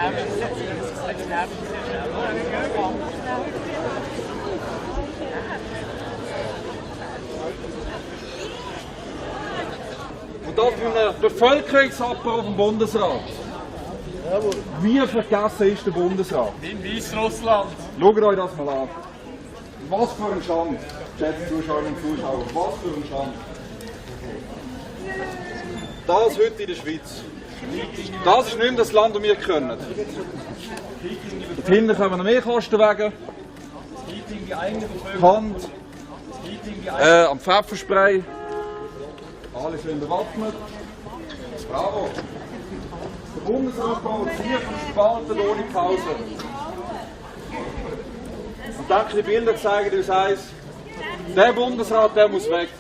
Und das für einen Bevölkerungsabbau vom Bundesrat. Wie vergessen ist der Bundesrat? In Weißrussland. Schaut euch das mal an. Was für ein Schand, geschätzte Zuschauerinnen und Zuschauer, was für ein Schand. Das heute in der Schweiz. Das ist nicht mehr das Land, das wir können. Dort hinten kommen noch mehr Kostenwege. Hand, am Pfefferspray. Alle schön bewaffnet. Bravo. Der Bundesrat baut hier verspalten ohne Pause. Und dann die Bilder zeigen uns eins. Der Bundesrat, der muss weg.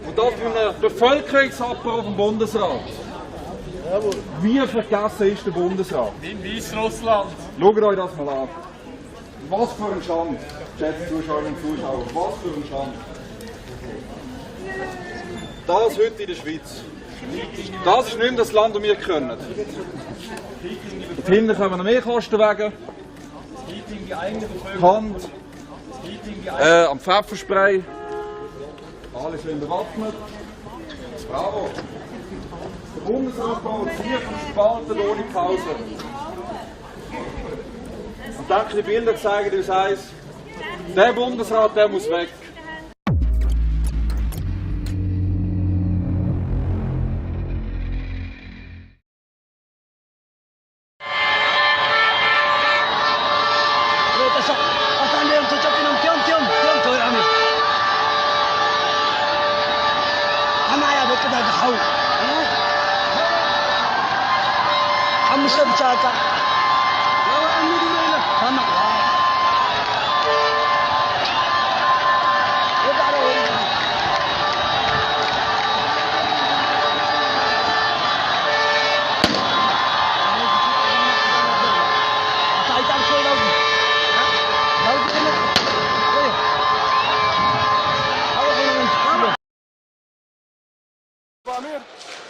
Und das für einen Bevölkerungsabbau vom Bundesrat. Wie vergessen ist der Bundesrat? In Weißrussland. Schaut euch das mal an. Was für ein Schand, geschätzte Zuschauerinnen und Zuschauer, was für ein Schand. Das heute in der Schweiz. Das ist nicht mehr das Land, das wir können. Dort hinten kommen noch mehr Kostenwege. Hand, am Pfefferspray. Alle schön bewaffnet. Bravo. Der Bundesrat baut hier verspalten ohne Pause. Und dann die Bilder zeigen uns eins. Der Bundesrat, der muss weg.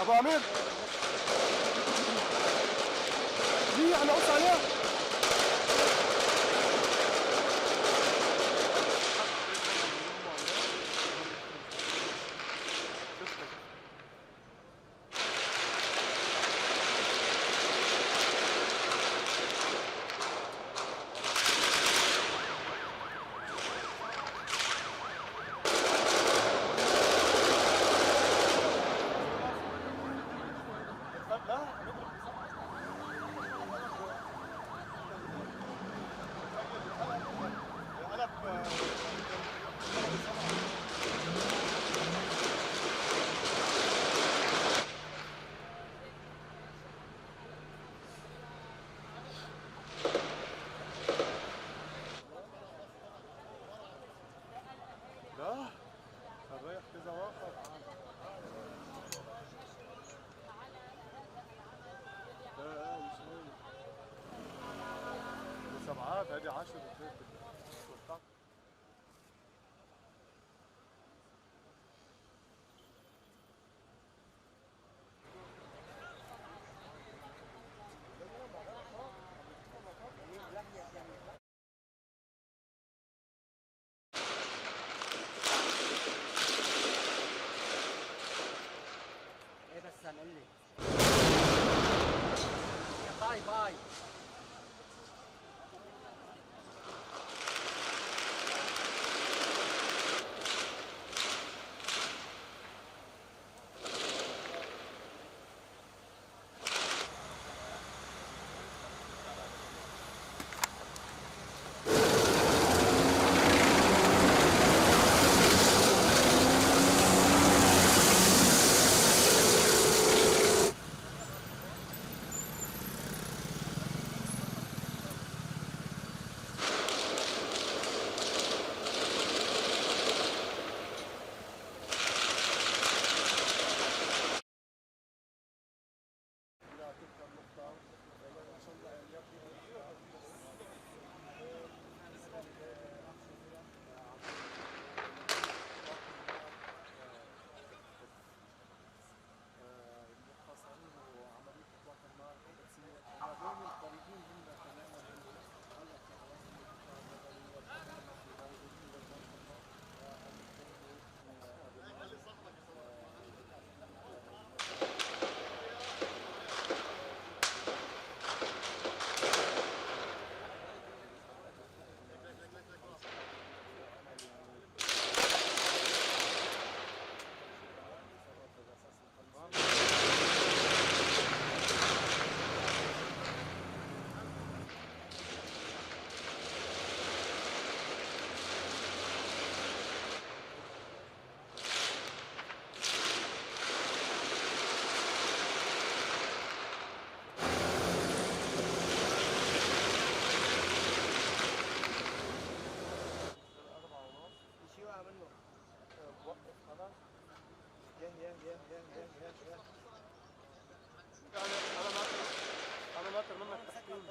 ابو امير ليه انا قلت عليها سبعات هذه 10 ايه بس هنقول لي باي باي على ناطر منك تحكيم.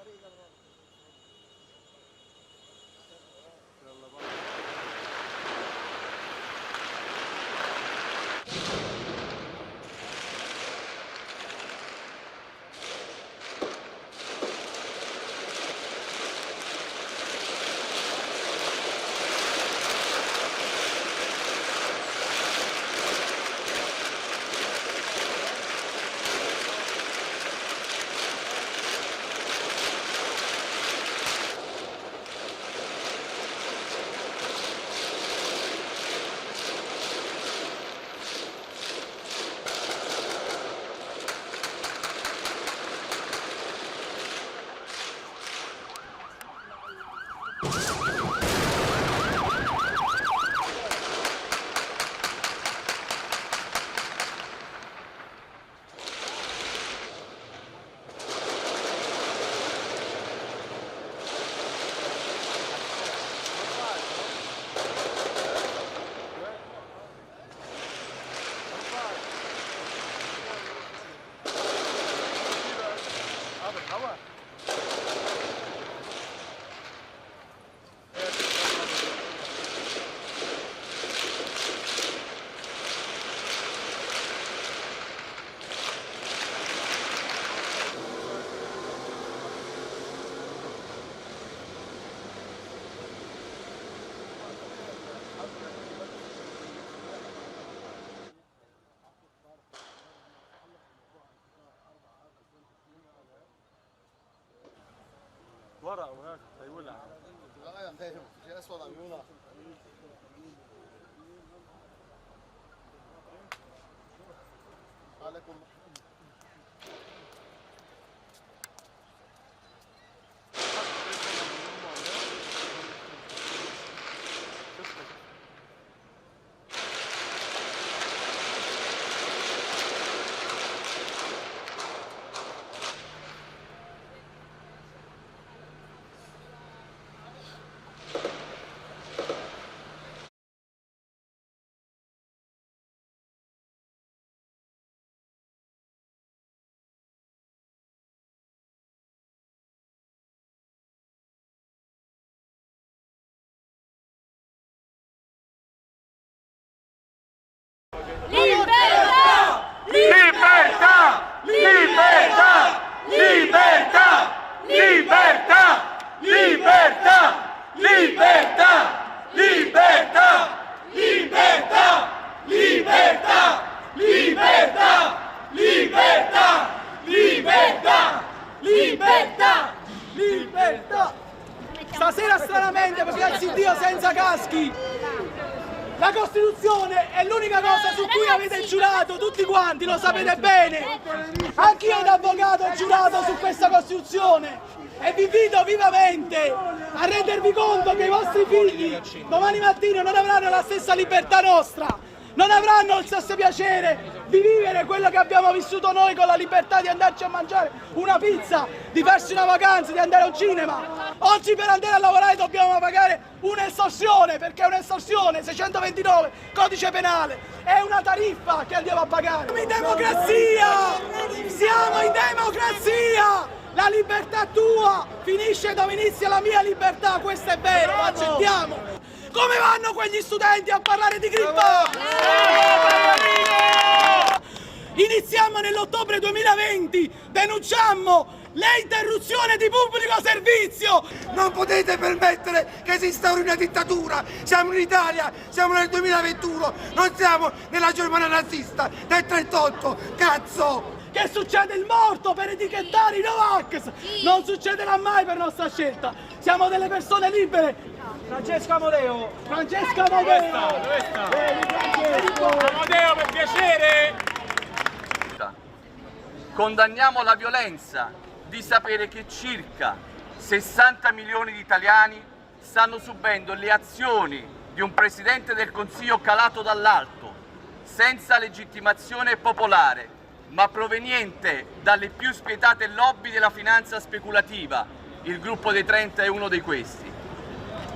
يلا بقى. ورق وهيك هيولع. لا يا اخي في اسود عم يولع. عليكم Libertà! Stasera stranamente, perché Dio senza caschi! La Costituzione è l'unica cosa su cui avete giurato, tutti quanti, lo sapete bene! Anch'io da avvocato ho giurato su questa Costituzione! E vi invito vivamente a rendervi conto che i vostri figli domani mattina non avranno la stessa libertà nostra! Non avranno il stesso piacere di vivere quello che abbiamo vissuto noi, con la libertà di andarci a mangiare una pizza, di farsi una vacanza, di andare a un cinema. Oggi per andare a lavorare dobbiamo pagare un'estorsione, perché è un'estorsione, 629, codice penale, è una tariffa che andiamo a pagare. Siamo in democrazia! Siamo in democrazia! La libertà è tua, finisce dove inizia la mia libertà, questo è vero, lo accettiamo. Come vanno quegli studenti a parlare di Green Pass? Iniziamo nell'ottobre 2020, denunciammo l'interruzione di pubblico servizio. Non potete permettere che si instauri una dittatura. Siamo in Italia, siamo nel 2021, non siamo nella Germania nazista del 38, cazzo! Che succede il morto per etichettare i Novax? Non succederà mai per nostra scelta. Siamo delle persone libere. Francesco Amodeo. Francesco Amodeo. Dove sta? Francesco. Amodeo, per piacere! Condanniamo la violenza di sapere che circa 60 milioni di italiani stanno subendo le azioni di un Presidente del Consiglio calato dall'alto, senza legittimazione popolare, ma proveniente dalle più spietate lobby della finanza speculativa, il gruppo dei 30 è uno di questi,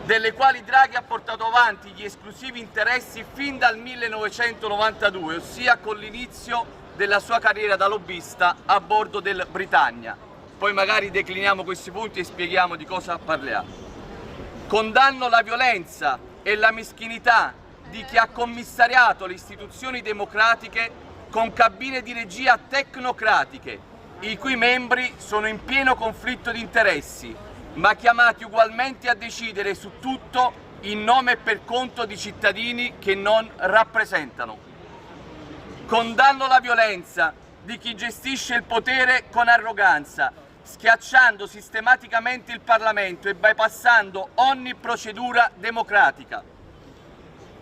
delle quali Draghi ha portato avanti gli esclusivi interessi fin dal 1992, ossia con l'inizio della sua carriera da lobbista a bordo del Britannia. Poi magari decliniamo questi punti e spieghiamo di cosa parliamo. Condanno la violenza e la meschinità di chi ha commissariato le istituzioni democratiche con cabine di regia tecnocratiche, i cui membri sono in pieno conflitto di interessi, ma chiamati ugualmente a decidere su tutto in nome e per conto di cittadini che non rappresentano. Condanno la violenza di chi gestisce il potere con arroganza, schiacciando sistematicamente il Parlamento e bypassando ogni procedura democratica.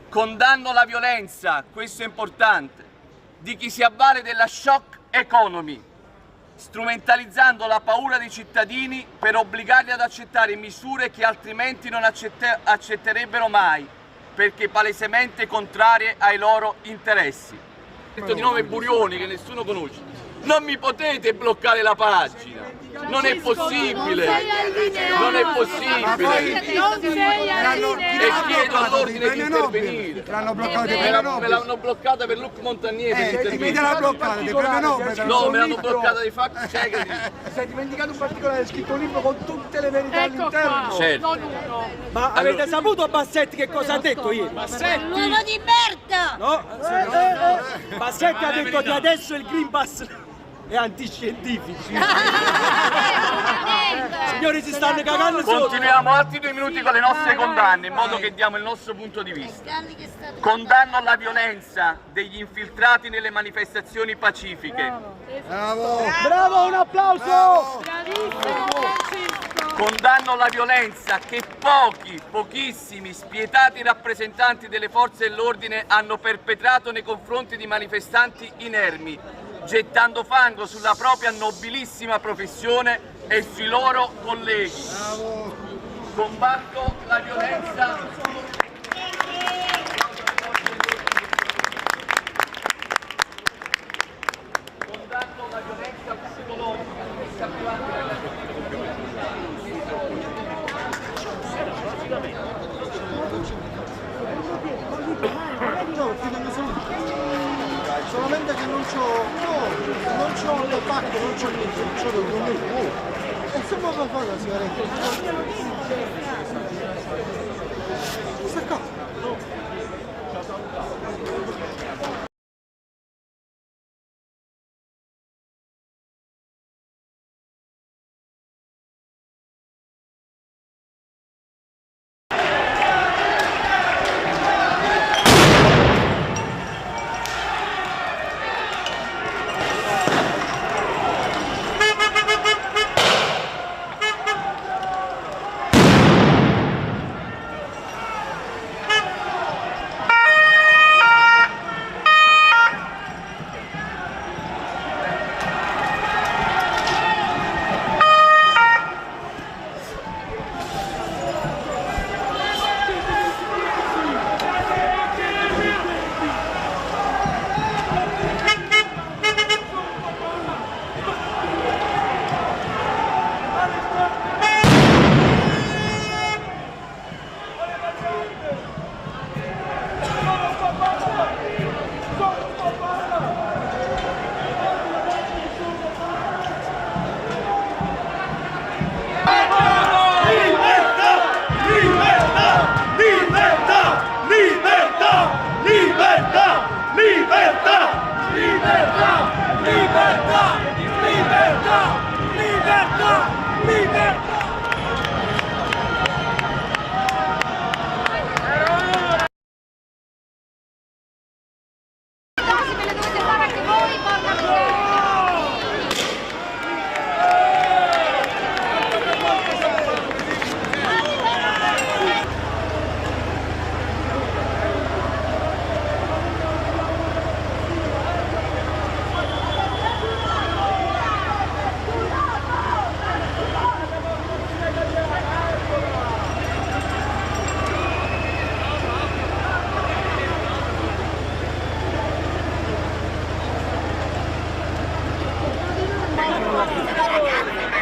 Condanno la violenza, questo è importante, di chi si avvale della shock economy, strumentalizzando la paura dei cittadini per obbligarli ad accettare misure che altrimenti non accetterebbero mai, perché palesemente contrarie ai loro interessi. Di nome Burioni che nessuno conosce. Non mi potete bloccare la pagina, non è possibile, non è possibile. E chiedo all'ordine di intervenire. Me l'hanno bloccata per Luc Montagnier per intervenire. l'ha bloccata, di premio Nobel. No, me l'hanno bloccata di fact check. Si è dimenticato un particolare, è scritto un libro con tutte le verità all'interno. Certo. Ma avete saputo Bassetti che cosa ha detto ieri? Bassetti? L'uomo di merda! No? Bassetti ha detto che adesso il Green Pass è antiscientifico. Signori, si stanno cagando sotto. Continuiamo altri 2 minuti con le nostre condanne, in modo che diamo il nostro punto di vista. Condanno la violenza degli infiltrati nelle manifestazioni pacifiche. Bravo, un applauso! Condanno la violenza che pochissimi, spietati rappresentanti delle forze dell'ordine hanno perpetrato nei confronti di manifestanti inermi, gettando fango sulla propria nobilissima professione e sui loro colleghi. Combatto la violenza. Condanno la violenza psicologica che solamente che non c'ho il pacco, non c'ho niente, non c'ho il documento. E se vuoi fare la sigaretta? Sta qua.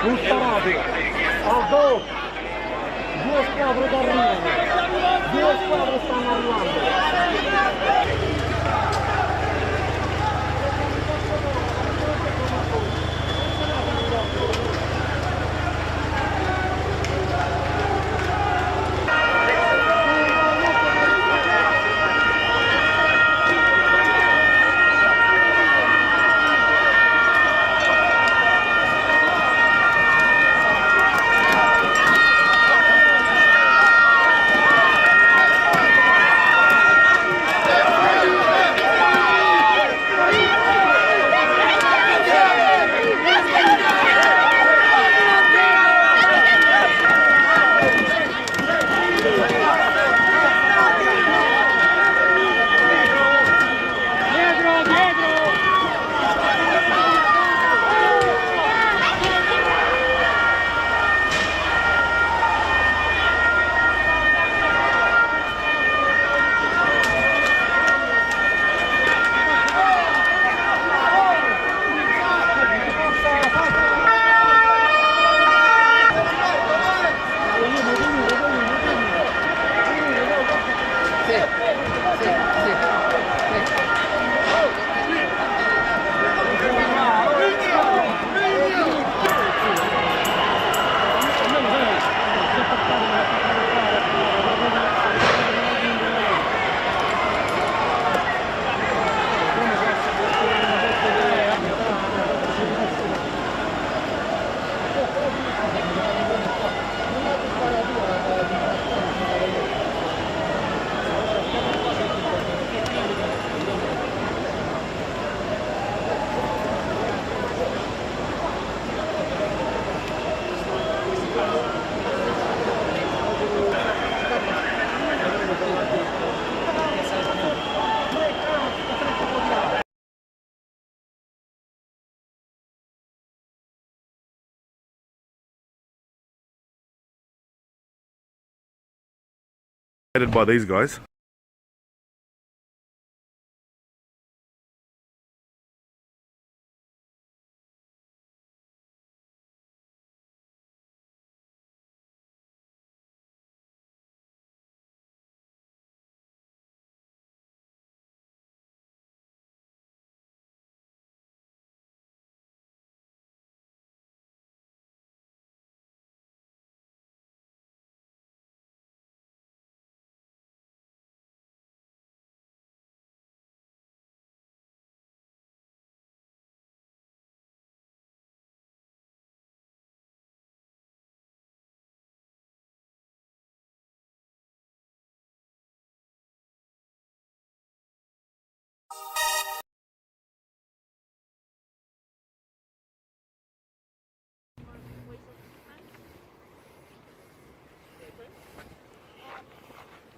Non sparate! A go! 2 squadre che arrivano! 2 squadre stanno arrivando! by these guys.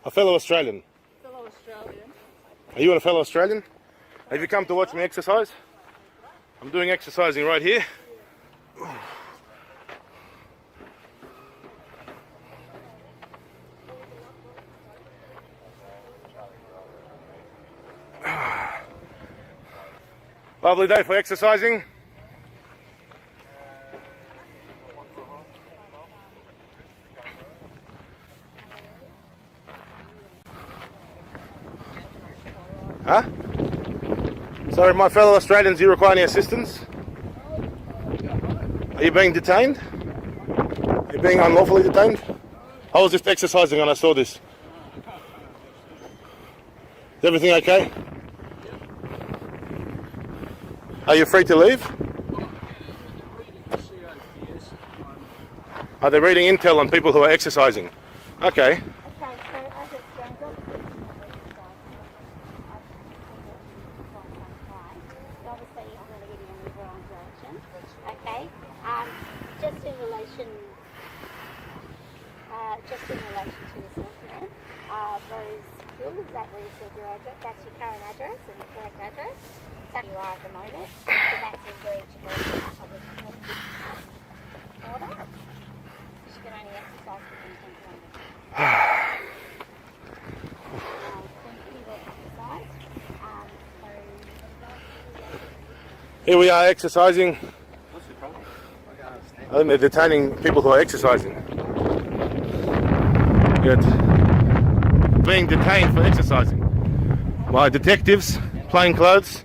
A fellow Australian. Fellow Australian. Are you a fellow Australian? Have you come to watch me exercise? I'm doing exercising right here. Lovely day for exercising. Huh? Sorry, my fellow Australians, do you require any assistance? Are you being detained? Are you being unlawfully detained? I was just exercising and I saw this. Is everything okay? Are you free to leave? Are they reading intel on people who are exercising? Okay. Just in relation to the assessment, those bills that where you said your address, that's your current address and the correct address. That's where you are at the moment. So that's in breach of public order. She can only exercise within 10 kilometres. Here we are exercising. I think they're detaining people who are exercising. Good. Being detained for exercising by detectives, plain clothes.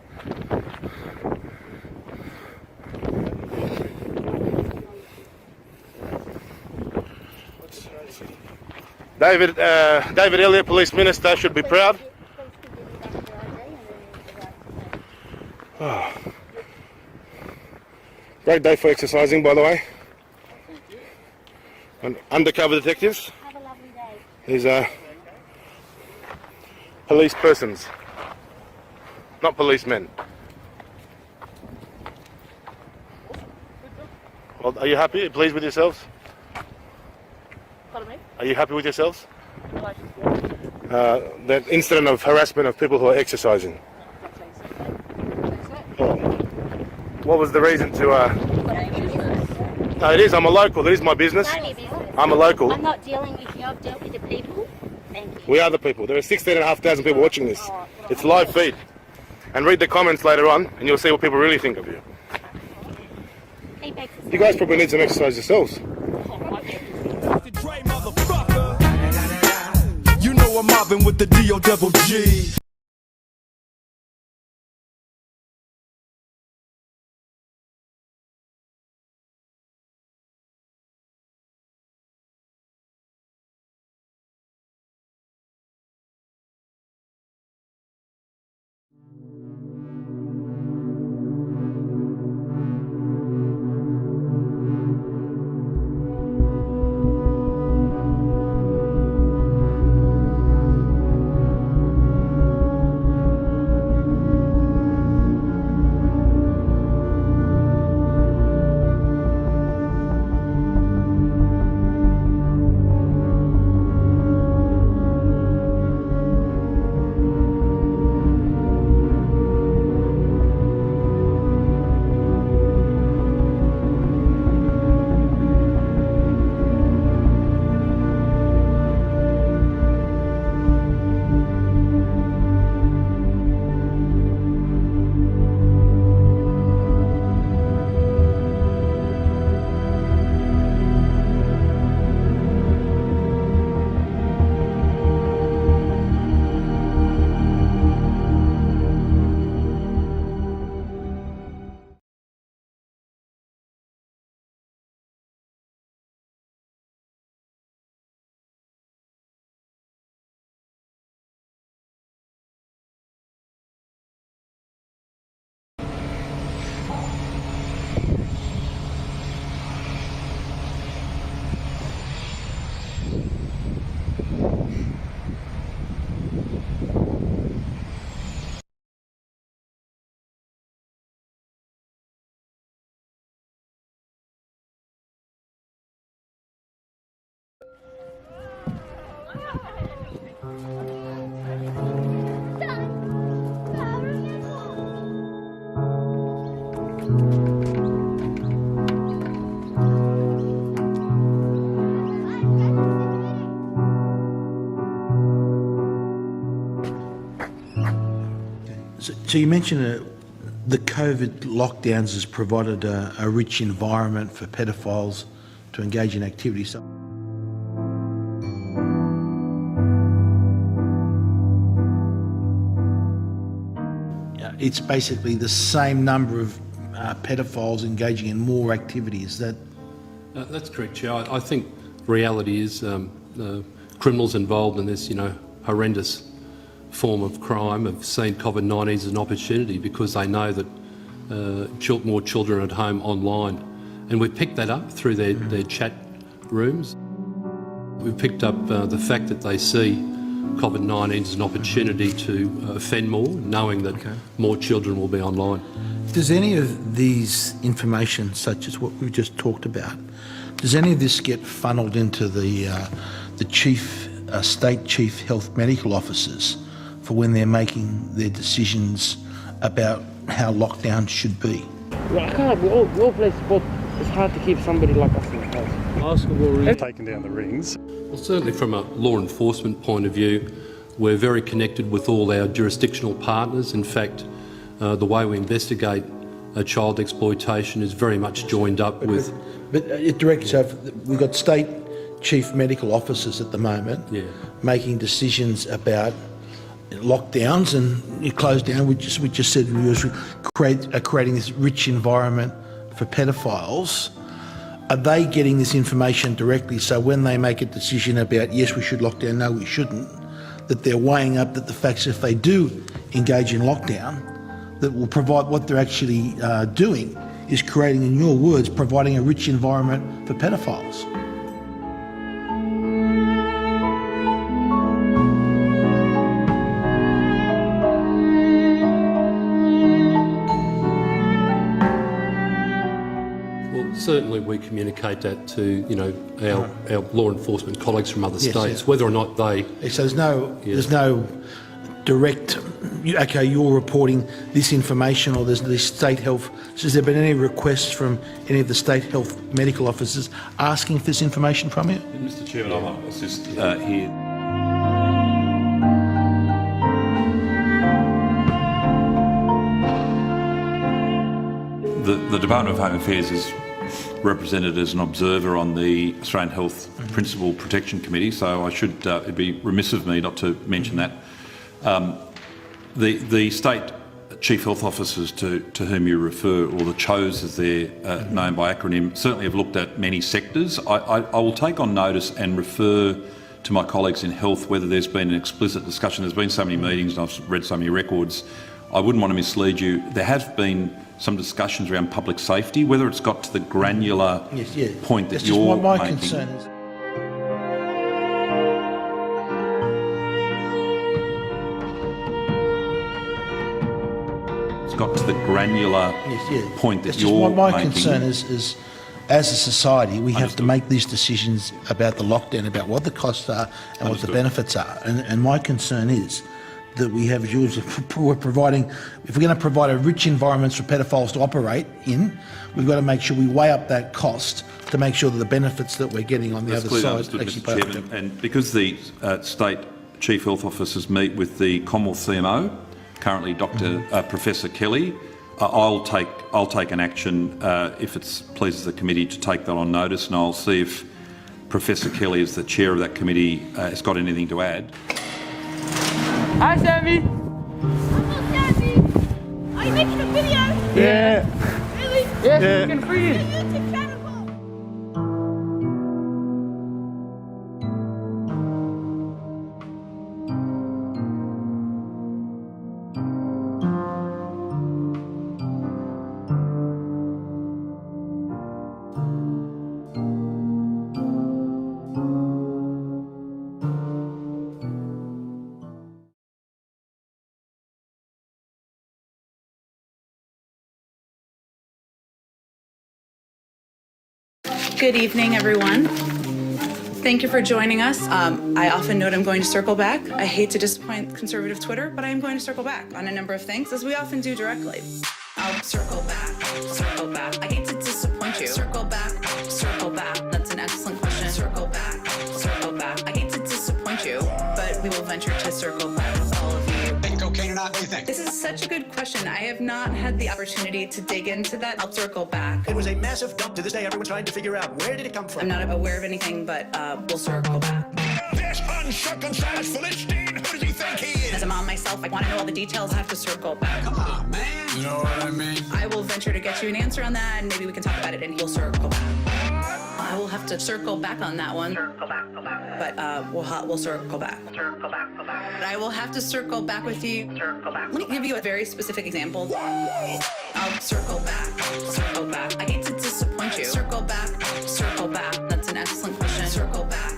David Elliott, Police Minister, should be proud. Oh. Great day for exercising, by the way. And undercover detectives. Have a lovely day. These are police persons, not policemen. Well, are you happy? Pleased with yourselves? Pardon me? Are you happy with yourselves? That incident of harassment of people who are exercising. Oh. What was the reason to... No, it is. I'm a local. It is my business. I'm a local. I'm not dealing with you. I've dealt with the people. Thank you. We are the people. There are 16,500 people watching this. It's live feed. And read the comments later on and you'll see what people really think of you. You guys probably need some exercise yourselves. You know I'm mobbing with the D-O-double-G. So you mentioned the COVID lockdowns has provided a rich environment for pedophiles to engage in activities. It's basically the same number of pedophiles engaging in more activities. That's correct, Chair. I think reality is criminals involved in this, horrendous form of crime have seen COVID-19 as an opportunity because they know that more children are at home online. And we've picked that up through their chat rooms. We've picked up the fact that they see COVID-19 as an opportunity to offend more, knowing that more children will be online. Does any of these information, such as what we've just talked about, does any of this get funneled into the state chief health medical officers for when they're making their decisions about how lockdown should be? Well, I can't. We're all places, but it's hard to keep somebody like us in the house. Taking down the rings. Well, certainly from a law enforcement point of view, we're very connected with all our jurisdictional partners. In fact, the way we investigate child exploitation is very much joined up with... But Director, so we've got state chief medical officers at the moment making decisions about lockdowns and you close down. We just said we were creating this rich environment for pedophiles. Are they getting this information directly, so when they make a decision about yes we should lock down, no we shouldn't, that they're weighing up that the facts if they do engage in lockdown, that will provide what they're actually doing is creating, in your words, providing a rich environment for pedophiles? Certainly we communicate that to our law enforcement colleagues from other states, whether or not they... So there's no direct, okay, you're reporting this information or there's this state health. So has there been any requests from any of the state health medical officers asking for this information from you? Mr Chairman, I might assist here. The Department of Home Affairs is represented as an observer on the Australian Health Principal Protection Committee, so I should it'd be remiss of me not to mention that. The state chief health officers to whom you refer, or the CHOs as they're known by acronym, certainly have looked at many sectors. I will take on notice and refer to my colleagues in health whether there's been an explicit discussion. There's been so many meetings and I've read so many records. I wouldn't want to mislead you. There have been some discussions around public safety, whether it's got to the granular point that you're making. My concern is... It's got to the granular point that you're my making. concern is, as a society, we have to make these decisions about the lockdown, about what the costs are and what the benefits are. And my concern is that we have, we're providing, if we're going to provide a rich environment for pedophiles to operate in, we've got to make sure we weigh up that cost to make sure that the benefits that we're getting on the other side actually pay off. And because the state chief health officers meet with the Commonwealth CMO, currently Professor Kelly, I'll take an action if it pleases the committee to take that on notice, and I'll see if Professor Kelly, as the chair of that committee, has got anything to add. Hi, Sammy. Uncle Sammy, are you making a video? Yeah. Really? Yes, we can free you. YouTube channel. Good evening, everyone. Thank you for joining us. I often note I'm going to circle back. I hate to disappoint conservative Twitter, but I am going to circle back on a number of things, as we often do directly. I'll circle back, circle back. I hate to disappoint you. Circle back, that's an excellent question. Circle back, circle back. I hate to disappoint you, but we will venture to circle back with all of you. Think cocaine or not? What do you think? This is such a good question. I have not had the opportunity to dig into that. I'll circle back. It was a massive dump. To this day, everyone's trying to figure out where did it come from. I'm not aware of anything, but we'll circle back. This uncircumcised Philistine, who does he think he is? As a mom myself, I want to know all the details. I have to circle back. Come on, man. You know what I mean? I will venture to get you an answer on that, and maybe we can talk about it, and you'll circle back. I will have to circle back on that one. Circle back. But we'll circle back. Circle back. But I will have to circle back with you. Circle back. Let me give you a very specific example. I'll circle back. Circle back. I hate to disappoint you. Circle back. That's an excellent question. Circle back.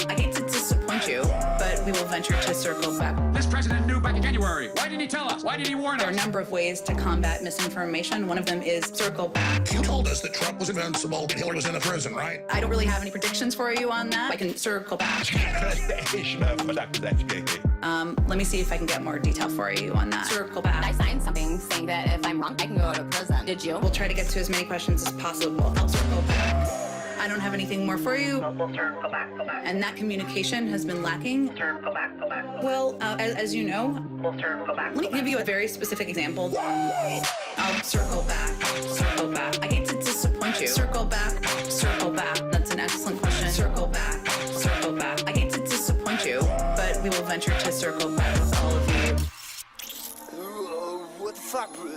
I hate to disappoint you, but we will venture to circle back. This president knew back in January. Why didn't he tell us? Why did he warn us? There are a number of ways to combat misinformation. One of them is circle back. You told us that Trump was invincible and Hillary was in the prison, right? I don't really have any predictions for you on that. I can circle back. Let me see if I can get more detail for you on that. Circle back. I signed something saying that if I'm wrong, I can go to prison. Did you? We'll try to get to as many questions as possible. I'll circle back. I don't have anything more for you. We'll circle back. And that communication has been lacking. Circle back. Well, as you know, we'll circle back. Let me give you a very specific example. I'll circle back. I hate to disappoint you. Circle back. That's an excellent question. Circle back. I hate to disappoint you, but we will venture to circle back with all of you. What the fuck, bro?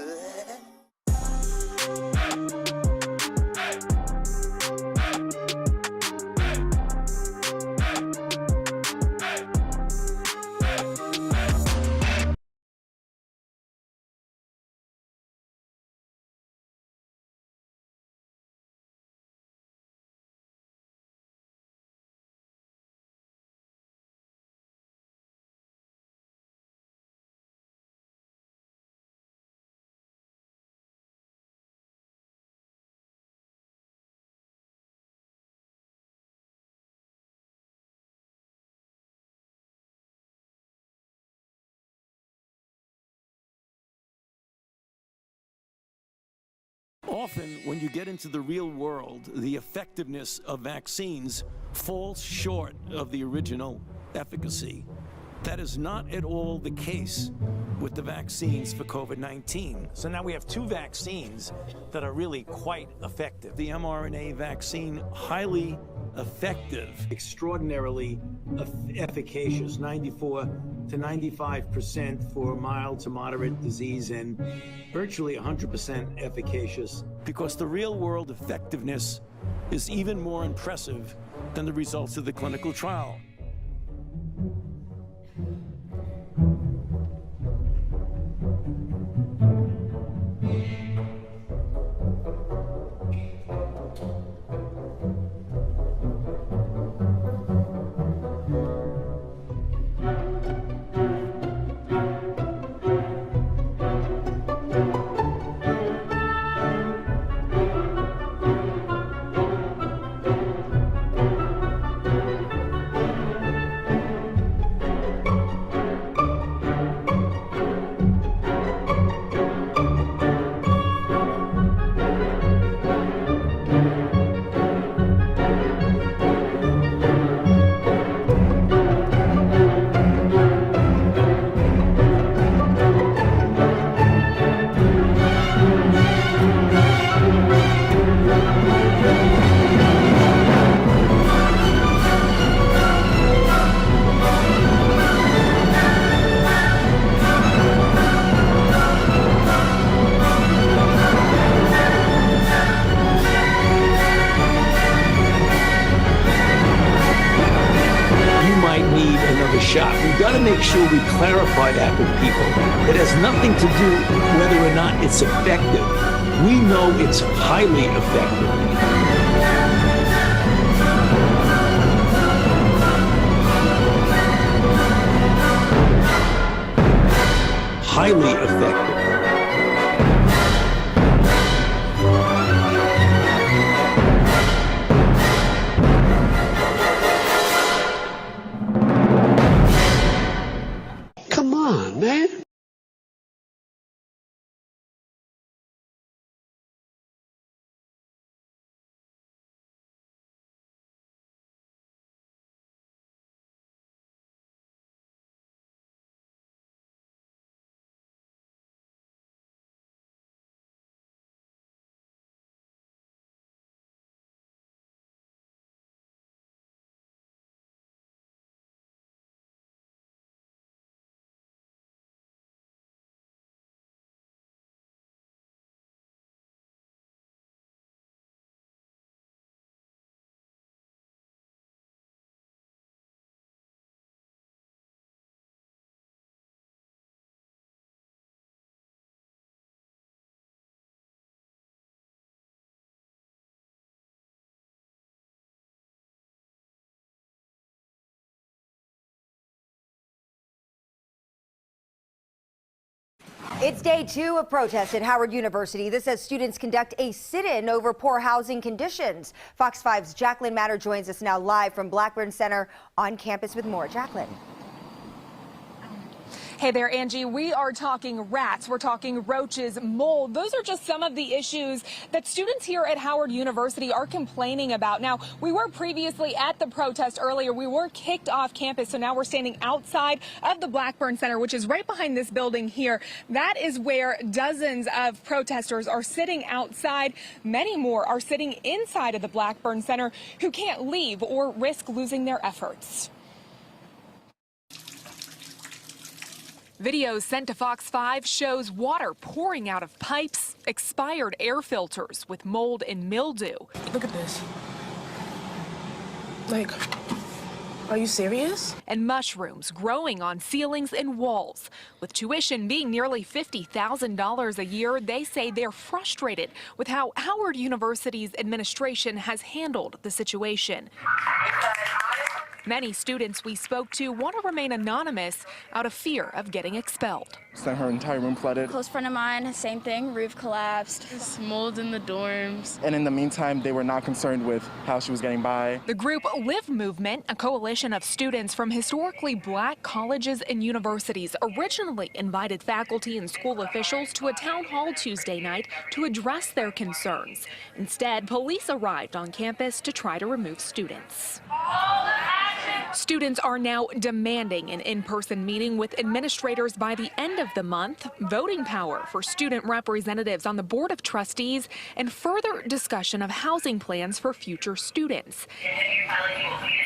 Often, when you get into the real world, the effectiveness of vaccines falls short of the original efficacy. That is not at all the case with the vaccines for COVID-19. So now we have two vaccines that are really quite effective. The mRNA vaccine, highly effective, extraordinarily efficacious, 94 to 95% for mild to moderate disease, and virtually 100% efficacious, because the real world effectiveness is even more impressive than the results of the clinical trial. Shot. We've got to make sure we clarify that with people. It has nothing to do whether or not it's effective. We know it's highly effective. Highly effective. It's day 2 of protests at Howard University. This as students conduct a sit-in over poor housing conditions. Fox 5's Jacqueline Matter joins us now live from Blackburn Center on campus with more. Jacqueline. Hey there, Angie. We are talking rats. We're talking roaches, mold. Those are just some of the issues that students here at Howard University are complaining about. Now, we were previously at the protest earlier. We were kicked off campus, so now we're standing outside of the Blackburn Center, which is right behind this building here. That is where dozens of protesters are sitting outside. Many more are sitting inside of the Blackburn Center who can't leave or risk losing their efforts. Videos sent to Fox 5 shows water pouring out of pipes, expired air filters with mold and mildew. Look at this. Like, are you serious? And mushrooms growing on ceilings and walls. With tuition being nearly $50,000 a year, they say they're frustrated with how Howard University's administration has handled the situation. Many students we spoke to want to remain anonymous out of fear of getting expelled. Her entire room flooded. Close friend of mine, same thing, roof collapsed. There's mold in the dorms. And in the meantime, they were not concerned with how she was getting by. The group Live Movement, a coalition of students from historically black colleges and universities, originally invited faculty and school officials to a town hall Tuesday night to address their concerns. Instead, police arrived on campus to try to remove students. Students are now demanding an in-person meeting with administrators by the end of the month, voting power for student representatives on the Board of Trustees, and further discussion of housing plans for future students.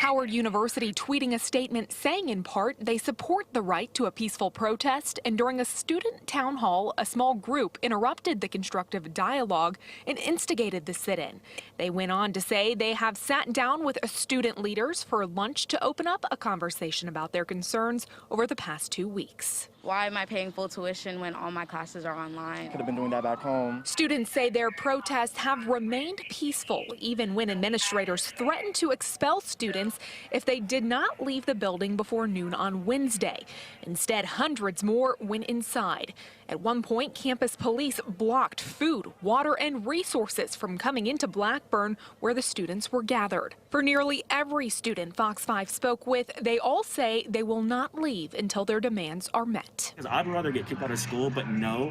Howard University tweeting a statement saying in part they support the right to a peaceful protest, and during a student town hall, a small group interrupted the constructive dialogue and instigated the sit-in. They went on to say they have sat down with student leaders for lunch to open up a conversation about their concerns over the past 2 weeks. Why am I paying full tuition when all my classes are online? Could have been doing that back home. Students say their protests have remained peaceful, even when administrators threatened to expel students if they did not leave the building before noon on Wednesday. Instead, hundreds more went inside. At one point, campus police blocked food, water, and resources from coming into Blackburn, where the students were gathered. For nearly every student Fox 5 spoke with, they all say they will not leave until their demands are met. I'd rather get kicked out of school, but no.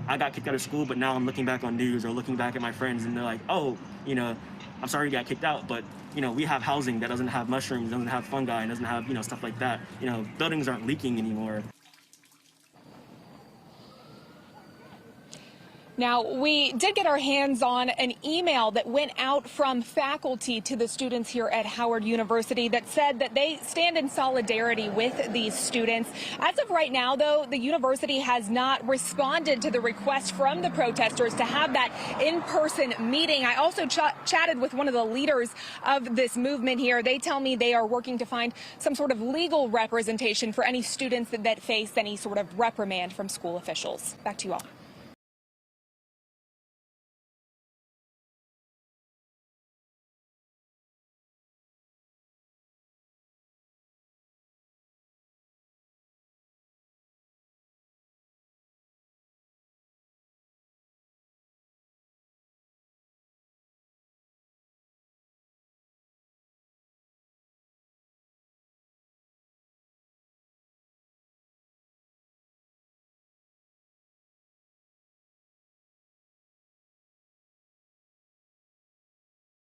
I got kicked out of school, but now I'm looking back on news or looking back at my friends and they're like, oh, I'm sorry you got kicked out, but, we have housing that doesn't have mushrooms, doesn't have fungi, doesn't have, stuff like that. Buildings aren't leaking anymore. Now, we did get our hands on an email that went out from faculty to the students here at Howard University that said that they stand in solidarity with these students. As of right now, though, the university has not responded to the request from the protesters to have that in-person meeting. I also chatted with one of the leaders of this movement here. They tell me they are working to find some sort of legal representation for any students that face any sort of reprimand from school officials. Back to you all.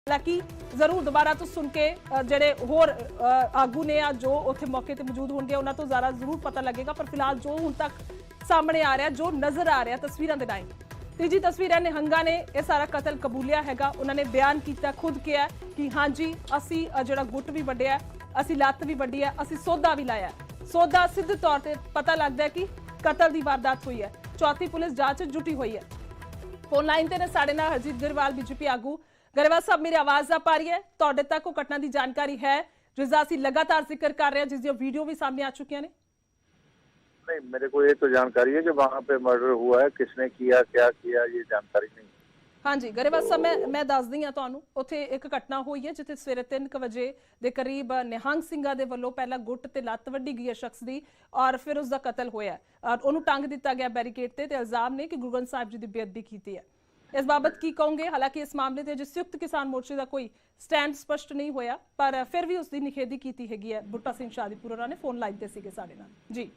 हालांकि जरूर दोबारा तो सुन के ਜਿਹੜੇ ਹੋਰ ਆਗੂ ਨੇ ਆ ਜੋ ਉੱਥੇ ਮੌਕੇ ਤੇ ਮੌਜੂਦ ਹੋਣਗੇ ਉਹਨਾਂ ਤੋਂ ਜ਼ਿਆਦਾ ਜ਼ਰੂਰ ਪਤਾ ਲੱਗੇਗਾ ਪਰ ਫਿਲਹਾਲ ਜੋ ਹੁਣ ਤੱਕ ਸਾਹਮਣੇ ਆ ਰਿਹਾ ਜੋ ਨਜ਼ਰ ਆ ਰਿਹਾ ਤਸਵੀਰਾਂ ਦੇ ਨਾਲ ਤੀਜੀ ਤਸਵੀਰ ਹੈ ਨਿਹੰਗਾ ਨੇ ਇਹ ਸਾਰਾ ਕਤਲ ਕਬੂਲਿਆ ਹੈਗਾ ਉਹਨਾਂ ਨੇ ਬਿਆਨ ਕੀਤਾ ਖੁਦ ਕਿਹਾ ਕਿ ਹਾਂਜੀ ਅਸੀਂ ਜਿਹੜਾ ਗੁੱਟ ਵੀ ਵੱਢਿਆ ਅਸੀਂ ਲੱਤ ਵੀ ਵੱਢੀ ਹੈ ਅਸੀਂ ਸੌਦਾ ਵੀ ਲਾਇਆ ਸੌਦਾ ਸਿੱਧੇ ਤੌਰ ਤੇ ਪਤਾ ਲੱਗਦਾ ਕਿ ਕਤਲ ਦੀ ਵਾਰਦਾਤ ਹੋਈ ਹੈ ਚੌਥੀ ਪੁਲਿਸ ਜਾਂਚ ਜੁਟੀ ਹੋਈ ਹੈ ਫੋਨ ਲਾਈਨ ਤੇ ਨੇ ਸਾਡੇ ਨਾਲ ਹਰਜੀਤ ਗਰੇਵਾਲ ਬੀਜੇਪੀ ਆਗੂ ਗਰੇਵਾਲ ਸਾਹਿਬ ਮੇਰੀ ਆਵਾਜ਼ ਆ ਪਾ ਰਹੀ ਹੈ ਤੁਹਾਡੇ ਤੱਕ ਉਹ ਘਟਨਾ ਦੀ ਜਾਣਕਾਰੀ ਹੈ जिस ਅਸੀਂ लगातार जिक्र कर रहे हैं जिस वीडियो भी सामने आ चुकी है नहीं मेरे को ये तो जानकारी है कि वहाँ पे मर्डर हुआ है किसने किया क्या किया ये जानकारी नहीं ਹਾਂਜੀ ਗਰੇਵਾਲ ਸਾਹਿਬ ਮੈਂ ਦੱਸਦੀ ਹਾਂ ਤੁਹਾਨੂੰ ਉੱਥੇ ਇੱਕ ਘਟਨਾ ਹੋਈ ਹੈ ਜਿੱਥੇ ਸਵੇਰੇ 3 ਵਜੇ ਦੇ ਕਰੀਬ ਨਿਹੰਗ ਸਿੰਘਾਂ ਦੇ ਵੱਲੋਂ ਪਹਿਲਾਂ ਗੁੱਟ ਤੇ ਲੱਤ ਵੱਢੀ ਗਈ ਹੈ ਸ਼ਖਸ ਦੀ ਔਰ ਫਿਰ ਉਸ ਦਾ ਕਤਲ ਹੋਇਆ ਔਰ ਉਹਨੂੰ ਟੰਗ ਦਿੱਤਾ ਗਿਆ ਬੈਰੀਕੇਡ ਤੇ ਇਲਜ਼ਾਮ ਨੇ ਕਿ ਗੁਰੂ ਗ੍ਰੰਥ ਸਾਹਿਬ ਜੀ ਦੀ ਬੇਅਦਬੀ ਕੀਤੀ ਹੈ। ਇਸ ਬਾਬਤ ਕੀ ਕਹੋਗੇ? ਹਾਲਾਂਕਿ ਇਸ ਮਾਮਲੇ ਤੇ ਅਜੇ ਸੰਯੁਕਤ ਕਿਸਾਨ ਮੋਰਚੇ ਦਾ ਕੋਈ ਸਟੈਂਡ ਸਪਸ਼ਟ ਨਹੀਂ ਹੋਇਆ ਪਰ ਫਿਰ ਵੀ ਉਸ ਦੀ ਨਿਖੇਧੀ ਕੀਤੀ ਹੈਗੀ ਹੈ। ਬੁੱਟਾ ਸਿੰਘ ਸ਼ਾਦੀਪੁਰ ਉਹਨਾਂ ਨੇ ਫੋਨ ਲਾਈਨ ਤੇ ਸੀਗੇ ਸਾਡੇ ਨਾਲ ਜੀ।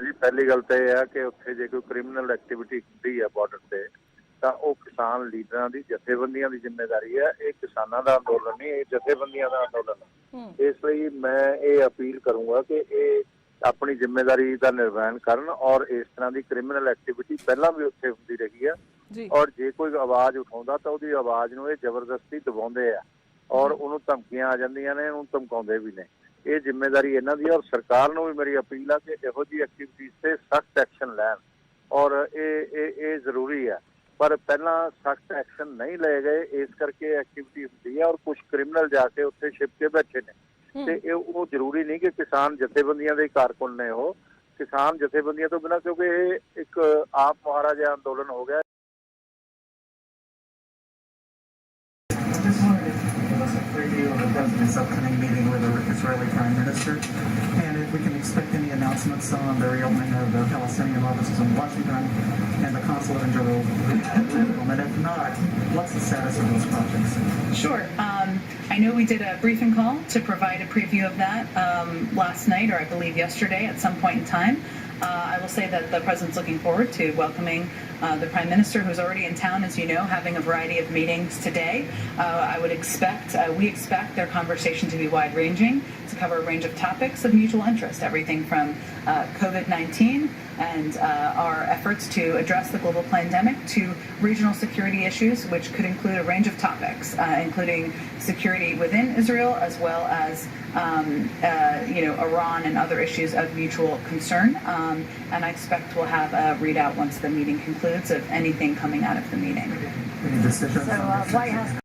ਜੀ ਪਹਿਲੀ ਗੱਲ ਤਾਂ ਇਹ ਹੈ ਕਿ ਉੱਥੇ ਜੇ ਕੋਈ ਕ੍ਰਿਮੀਨਲ ਐਕਟੀਵਿਟੀ ਹੁੰਦੀ ਹੈ ਬਾਰਡਰ ਤੇ ਤਾਂ ਉਹ ਕਿਸਾਨ ਲੀਡਰਾਂ ਦੀ ਜਥੇਬੰਦੀਆਂ ਦੀ ਜ਼ਿੰਮੇਵਾਰੀ ਹੈ। ਇਹ ਕਿਸਾਨਾਂ ਦਾ ਅੰਦੋਲਨ ਨਹੀਂ, ਇਹ ਜਥੇਬੰਦੀਆਂ ਦਾ ਅੰਦੋਲਨ ਹੈ। ਇਸ ਲਈ ਮੈਂ ਇਹ ਅਪੀਲ ਕਰੂੰਗਾ ਕਿ ਇਹ ਆਪਣੀ ਜ਼ਿੰਮੇਵਾਰੀ ਦਾ ਨਿਰਵਹਿਣ ਕਰਨ ਔਰ ਇਸ ਤਰ੍ਹਾਂ ਦੀ ਕ੍ਰਿਮੀਨਲ ਐਕਟੀਵਿਟੀ ਪਹਿਲਾਂ ਵੀ ਉੱਥੇ ਹੁੰਦੀ ਰਹੀ ਹੈ ਔਰ ਜੇ ਕੋਈ ਆਵਾਜ਼ ਉਠਾਉਂਦਾ ਤਾਂ ਉਹਦੀ ਆਵਾਜ਼ ਨੂੰ ਇਹ ਜ਼ਬਰਦਸਤੀ ਦਬਾਉਂਦੇ ਆ ਔਰ ਉਹਨੂੰ ਧਮਕੀਆਂ ਆ ਜਾਂਦੀਆਂ ਨੇ, ਉਹਨੂੰ ਧਮਕਾਉਂਦੇ ਵੀ ਨੇ। ਇਹ ਜ਼ਿੰਮੇਵਾਰੀ ਇਹਨਾਂ ਦੀ ਔਰ ਸਰਕਾਰ ਨੂੰ ਵੀ ਮੇਰੀ ਅਪੀਲ ਆ ਕਿ ਇਹੋ ਜਿਹੀ ਐਕਟੀਵਿਟੀਜ਼ ਤੇ ਸਖਤ ਐਕਸ਼ਨ ਲੈਣ ਔਰ ਇਹ ਜ਼ਰੂਰੀ ਹੈ। ਪਰ ਪਹਿਲਾਂ ਸਖਤ ਐਕਸ਼ਨ ਨਹੀਂ ਲਏ ਗਏ, ਇਸ ਕਰਕੇ ਐਕਟੀਵਿਟੀ ਹੁੰਦੀ ਹੈ ਔਰ ਕੁਝ ਕ੍ਰਿਮੀਨਲ ਜਾ ਕੇ ਉੱਥੇ ਛਿਪ ਕੇ ਬੈਠੇ ਨੇ ਤੇ ਉਹ ਜ਼ਰੂਰੀ ਨਹੀਂ ਕਿ ਕਿਸਾਨ ਜਥੇਬੰਦੀਆਂ ਦੇ ਕਾਰਕੁਨ ਨੇ। ਉਹ ਕਿਸਾਨ ਜਥੇਬੰਦੀਆਂ ਤੋਂ ਬਿਨਾਂ, ਕਿਉਂਕਿ ਇਹ ਇੱਕ ਆਪ ਮੁਹਾਰਾ ਜਿਹਾ ਅੰਦੋਲਨ ਹੋ ਗਿਆ। President's upcoming meeting with the Israeli Prime Minister, and if we can expect any announcements on the reopening of the Palestinian offices in Washington and the consulate in Jerusalem, and if not, what's the status of those projects? Sure. I know we did a briefing call to provide a preview of that last night, or I believe yesterday at some point in time. I will say that the President's looking forward to welcoming the Prime Minister, who's already in town, as you know, having a variety of meetings today. I would expect, we expect their conversation to be wide-ranging, to cover a range of topics of mutual interest, everything from COVID-19 and our efforts to address the global pandemic to regional security issues, which could include a range of topics, including security within Israel, as well as Iran and other issues of mutual concern. And I expect we'll have a readout once the meeting concludes of anything coming out of the meeting. So, White House.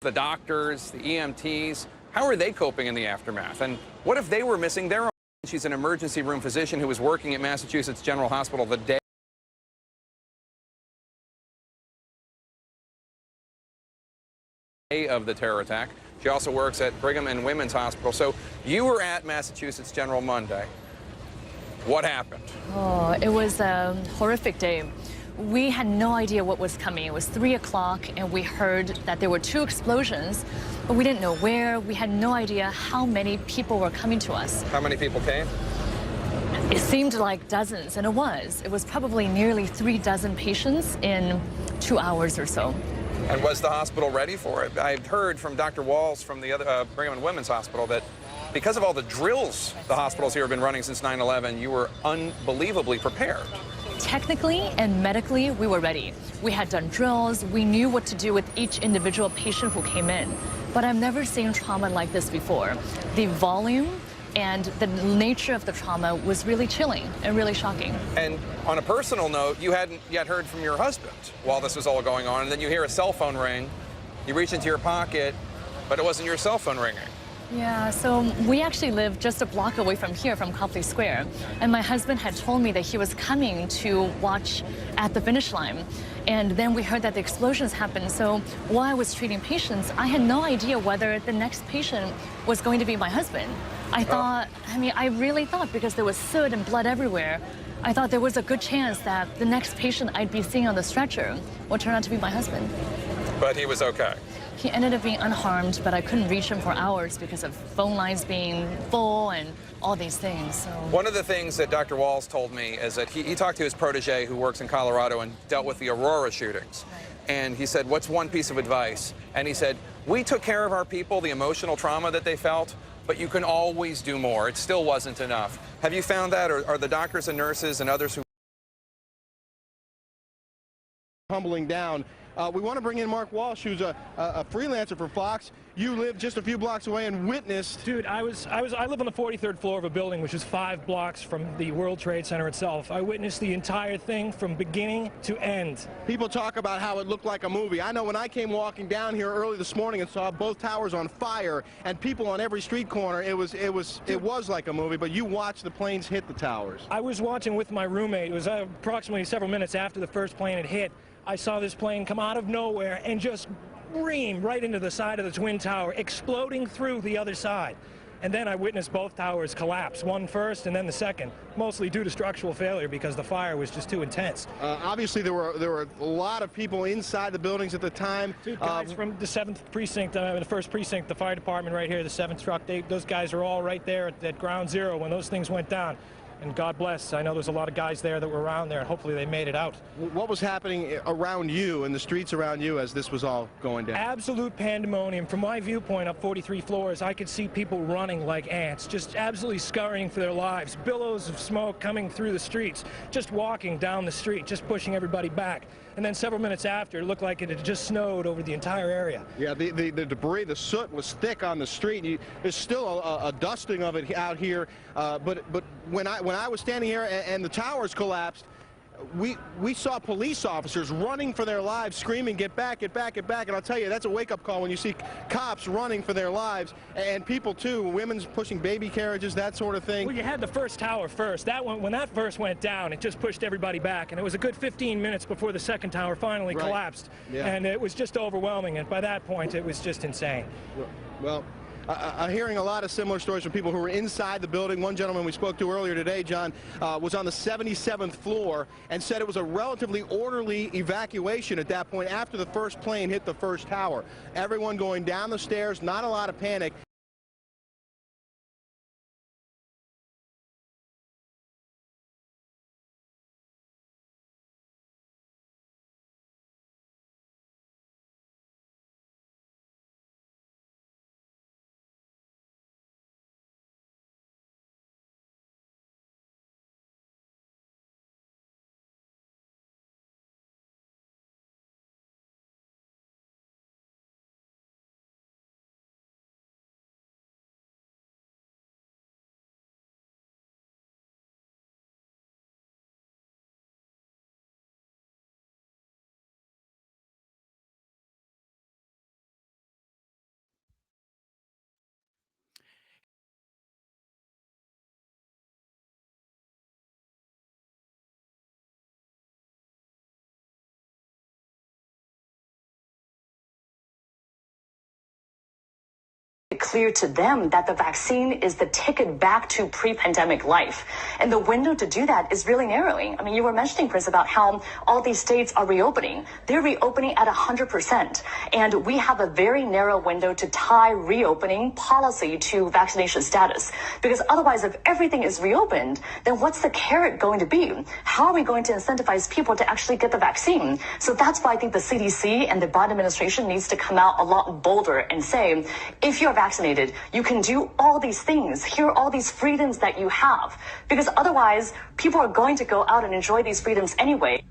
The doctors, the EMTs, how are they coping in the aftermath? And what if they were missing their own? She's an emergency room physician who was working at Massachusetts General Hospital the day of the terror attack. She also works at Brigham and Women's Hospital. So you were at Massachusetts General Monday. What happened? Oh, it was a horrific day. We had no idea what was coming. It was 3 o'clock and we heard that there were 2 explosions, but we didn't know where. We had no idea how many people were coming to us. How many people came? It seemed like dozens, and it was. It was probably nearly 3 dozen patients in 2 hours or so. And was the hospital ready for it? I've heard from Dr. Walls from the other Brigham and Women's Hospital that because of all the drills the hospitals here have been running since 9/11, you were unbelievably prepared. Technically and medically, we were ready. We had done drills. We knew what to do with each individual patient who came in. But I've never seen trauma like this before. The volume and the nature of the trauma was really chilling and really shocking. And on a personal note, you hadn't yet heard from your husband while this was all going on, and then you hear a cell phone ring. You reach into your pocket, but it wasn't your cell phone ringing. Yeah, so we actually live just a block away from here, from Copley Square. And my husband had told me that he was coming to watch at the finish line. And then we heard that the explosions happened. So while I was treating patients, I had no idea whether the next patient was going to be my husband. I thought, I really thought, because there was soot and blood everywhere, I thought there was a good chance that the next patient I'd be seeing on the stretcher would turn out to be my husband. But he was okay. He ended up being unharmed, but I couldn't reach him for hours because of phone lines being full and all these things. So. One of the things that Dr. Walls told me is that he talked to his protege who works in Colorado and dealt with the Aurora shootings. And he said, what's one piece of advice? And he said, we took care of our people, the emotional trauma that they felt, but you can always do more. It still wasn't enough. Have you found that, or are the doctors and nurses and others who humbling down We want to bring in Mark Walsh, who's a freelancer for Fox. You live just a few blocks away and witnessed. Dude, I live on the 43rd floor of a building which is 5 blocks from the World Trade Center itself. I witnessed the entire thing from beginning to end. People talk about how it looked like a movie. I know when I came walking down here early this morning and saw both towers on fire and people on every street corner, it was like a movie, but you watched the planes hit the towers. I was watching with my roommate. It was approximately several minutes after the first plane had hit. I saw this plane come out of nowhere and just ream right into the side of the Twin Tower, exploding through the other side. And then I witnessed both towers collapse, one first and then the second, mostly due to structural failure because the fire was just too intense. Obviously, there were a lot of people inside the buildings at the time. Two guys from the 7th precinct, the 1st precinct, the fire department right here, the 7th truck, those guys are all right there at ground zero when those things went down. And God bless, I know there's a lot of guys there that were around there, and hopefully they made it out. What was happening around you, in the streets around you, as this was all going down? Absolute pandemonium. From my viewpoint up 43 floors, I could see people running like ants, just absolutely scurrying for their lives. Billows of smoke coming through the streets, just walking down the street, just pushing everybody back. And then several minutes after, it looked like it had just snowed over the entire area. Yeah, the debris, the soot was thick on the street. There's still a dusting of it out here. But when I was standing here and the towers collapsed, we saw police officers running for their lives, screaming, "Get back, get back, get back!" And I'll tell you, that's a wake-up call when you see cops running for their lives, and people too, women's pushing baby carriages, that sort of thing. Well, you had the first tower first. That one, when that first went down, it just pushed everybody back, and it was a good 15 minutes before the second tower finally collapsed. Yeah. And it was just overwhelming, and by that point, it was just insane. Well, I'm hearing a lot of similar stories from people who were inside the building. One gentleman we spoke to earlier today, John, was on the 77th floor and said it was a relatively orderly evacuation at that point after the first plane hit the first tower. Everyone going down the stairs, not a lot of panic. Clear to them that the vaccine is the ticket back to pre-pandemic life. And the window to do that is really narrowing. I mean, you were mentioning, Chris, about how all these states are reopening. They're reopening at 100%. And we have a very narrow window to tie reopening policy to vaccination status. Because otherwise, if everything is reopened, then what's the carrot going to be? How are we going to incentivize people to actually get the vaccine? So that's why I think the CDC and the Biden administration needs to come out a lot bolder and say, if you're vaccinated, you can do all these things. Here are all these freedoms that you have. Because otherwise, people are going to go out and enjoy these freedoms anyway.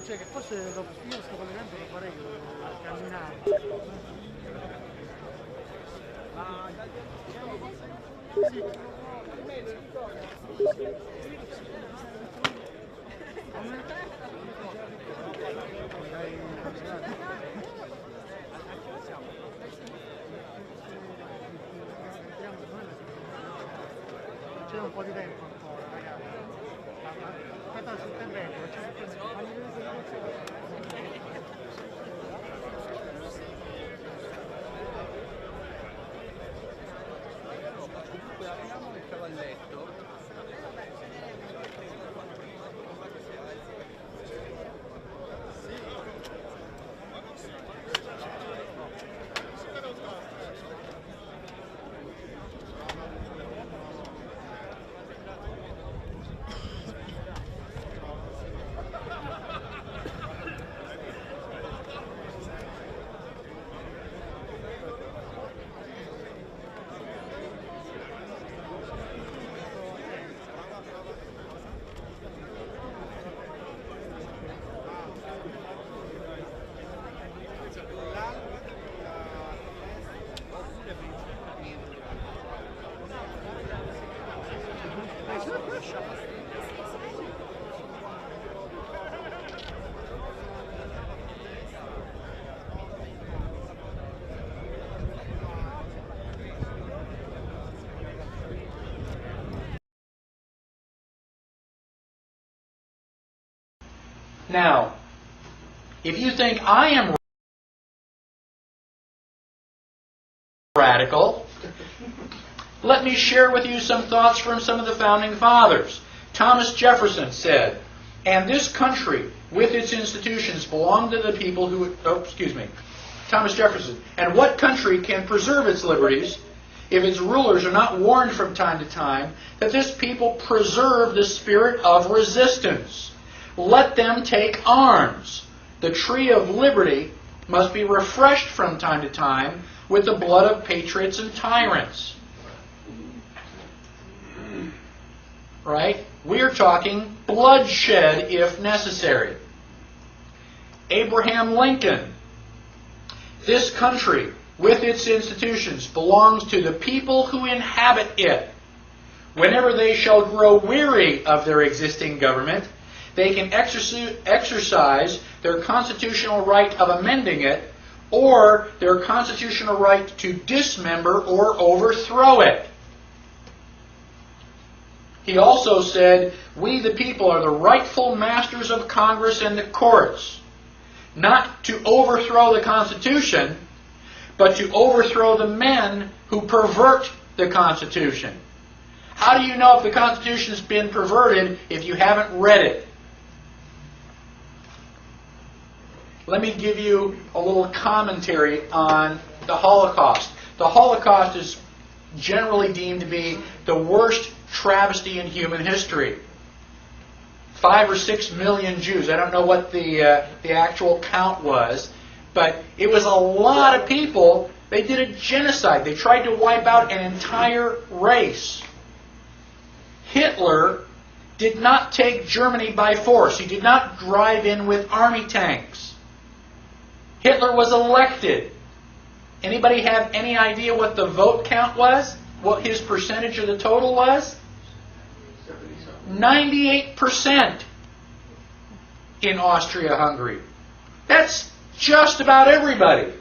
Cioè, che forse io sto collegando lo farei a camminare. C'è un po' di tempo ancora, ragazzi. Aspetta sul terreno, facciamo il cavalletto. Now, if you think I am radical, let me share with you some thoughts from some of the founding fathers. Thomas Jefferson said, "And this country with its institutions belong to the people who..." Oh, excuse me. Thomas Jefferson. "And what country can preserve its liberties if its rulers are not warned from time to time that this people preserve the spirit of resistance? Let them take arms. The tree of liberty must be refreshed from time to time with the blood of patriots and tyrants." Right? We are talking bloodshed if necessary. Abraham Lincoln. "This country, with its institutions, belongs to the people who inhabit it. Whenever they shall grow weary of their existing government, they can exercise their constitutional right of amending it, or their constitutional right to dismember or overthrow it." He also said, "We the people are the rightful masters of Congress and the courts, not to overthrow the Constitution, but to overthrow the men who pervert the Constitution." How do you know if the Constitution has been perverted if you haven't read it? Let me give you a little commentary on the Holocaust. The Holocaust is generally deemed to be the worst travesty in human history. 5 or 6 million Jews. I don't know what the actual count was, but it was a lot of people. They did a genocide. They tried to wipe out an entire race. Hitler did not take Germany by force. He did not drive in with army tanks. Hitler was elected. Anybody have any idea what the vote count was? What his percentage of the total was? 98% in Austria-Hungary. That's just about everybody.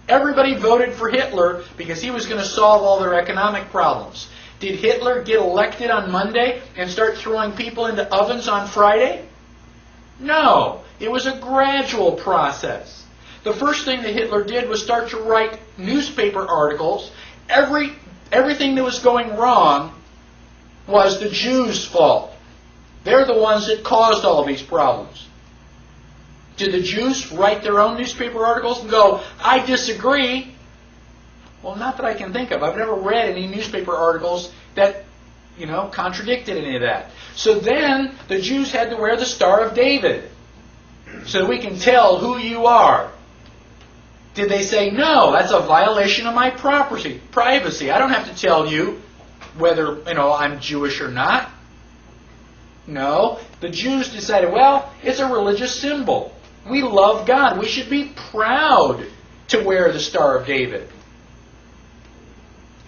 Everybody voted for Hitler because he was going to solve all their economic problems. Did Hitler get elected on Monday and start throwing people into ovens on Friday? No. It was a gradual process. The first thing that Hitler did was start to write newspaper articles. Everything that was going wrong was the Jews' fault. They're the ones that caused all these problems. Did the Jews write their own newspaper articles and go, "I disagree"? Well, not that I can think of. I've never read any newspaper articles that, contradicted any of that. So then the Jews had to wear the Star of David so we can tell who you are. Did they say, "No, that's a violation of my privacy. I don't have to tell you whether, I'm Jewish or not"? No. The Jews decided, well, it's a religious symbol. We love God. We should be proud to wear the Star of David.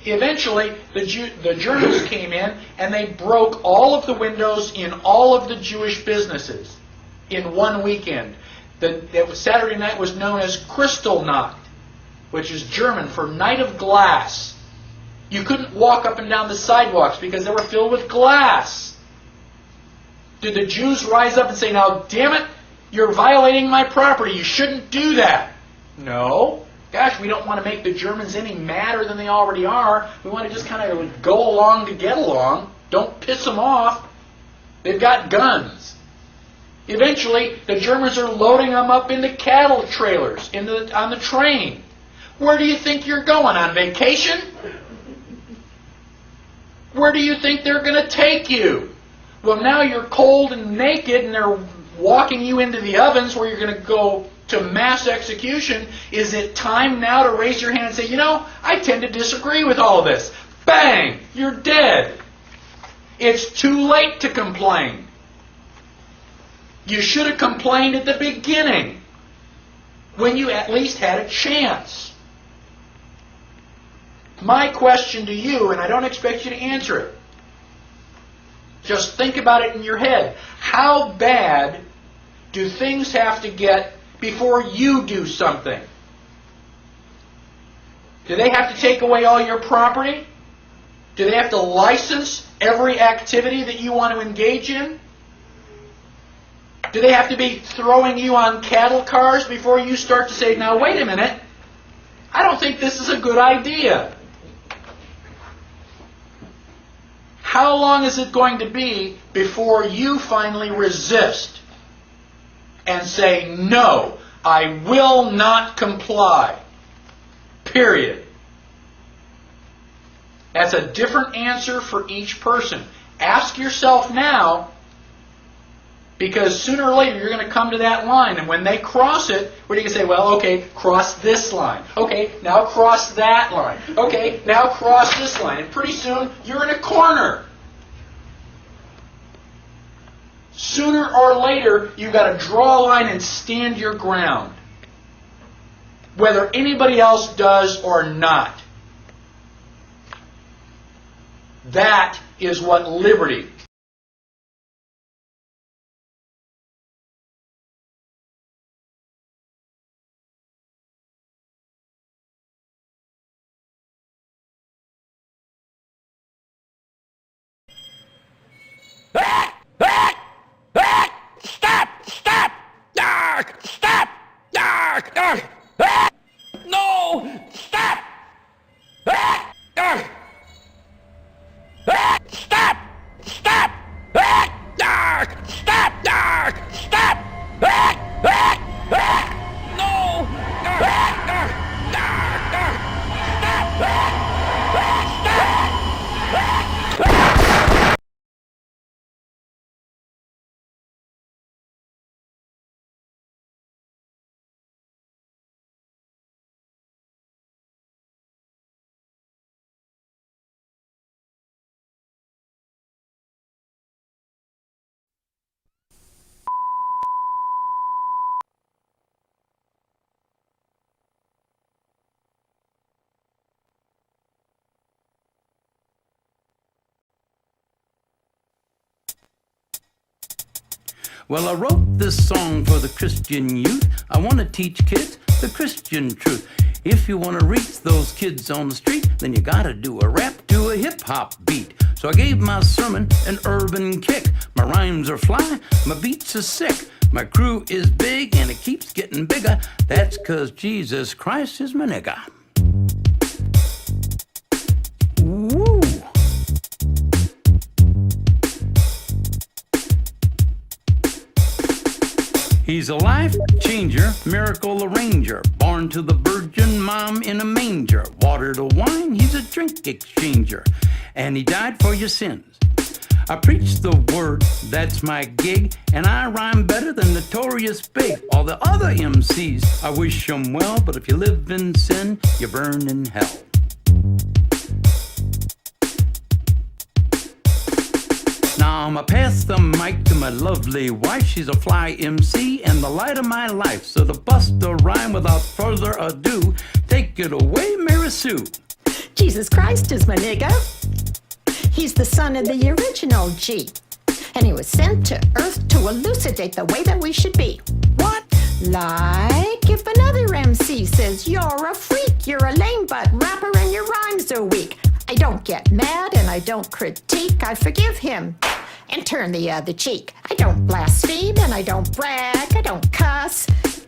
Eventually, the Germans came in and they broke all of the windows in all of the Jewish businesses in one weekend. Saturday night was known as Kristallnacht, which is German for Night of Glass. You couldn't walk up and down the sidewalks because they were filled with glass. Did the Jews rise up and say, now, damn it, you're violating my property, you shouldn't do that? No. Gosh, we don't want to make the Germans any madder than they already are. We want to just kind of go along to get along. Don't piss them off. They've got guns. Eventually, the Germans are loading them up into cattle trailers on the train. Where do you think you're going? On vacation? Where do you think they're going to take you? Well, now you're cold and naked and they're walking you into the ovens where you're going to go to mass execution. Is it time now to raise your hand and say, you know, I tend to disagree with all of this? Bang! You're dead. It's too late to complain. You should have complained at the beginning when you at least had a chance. My question to you, and I don't expect you to answer it, just think about it in your head. How bad do things have to get before you do something? Do they have to take away all your property? Do they have to license every activity that you want to engage in? Do they have to be throwing you on cattle cars before you start to say, now wait a minute, I don't think this is a good idea? How long is it going to be before you finally resist and say, no, I will not comply? Period. That's a different answer for each person. Ask yourself now, because sooner or later you're going to come to that line, and when they cross it, what are you going to say? Well, okay, cross this line. Okay, now cross that line. Okay, now cross this line. And pretty soon you're in a corner. Sooner or later you've got to draw a line and stand your ground, whether anybody else does or not. That is what liberty. Stop! Stop! Stop! No! Stop! Stop! Stop! Stop! No! Well, I wrote this song for the Christian youth. I want to teach kids the Christian truth. If you want to reach those kids on the street, then you gotta do a rap to a hip-hop beat. So I gave my sermon an urban kick. My rhymes are fly, my beats are sick. My crew is big and it keeps getting bigger. That's 'cause Jesus Christ is my nigga. Woo! He's a life changer, miracle arranger, born to the virgin mom in a manger. Water to wine, he's a drink exchanger, and he died for your sins. I preach the word, that's my gig, and I rhyme better than Notorious Big. All the other MCs, I wish them well, but if you live in sin, you burn in hell. Now I'ma pass the mic to my lovely wife. She's a fly MC and the light of my life. So to bust a rhyme without further ado, take it away, Mary Sue. Jesus Christ is my nigga. He's the son of the original G. And he was sent to Earth to elucidate the way that we should be. What? Like if another MC says you're a freak, you're a lame butt rapper and your rhymes are weak. I don't get mad and I don't critique. I forgive him and turn the other cheek. I don't blaspheme and I don't brag. I don't cuss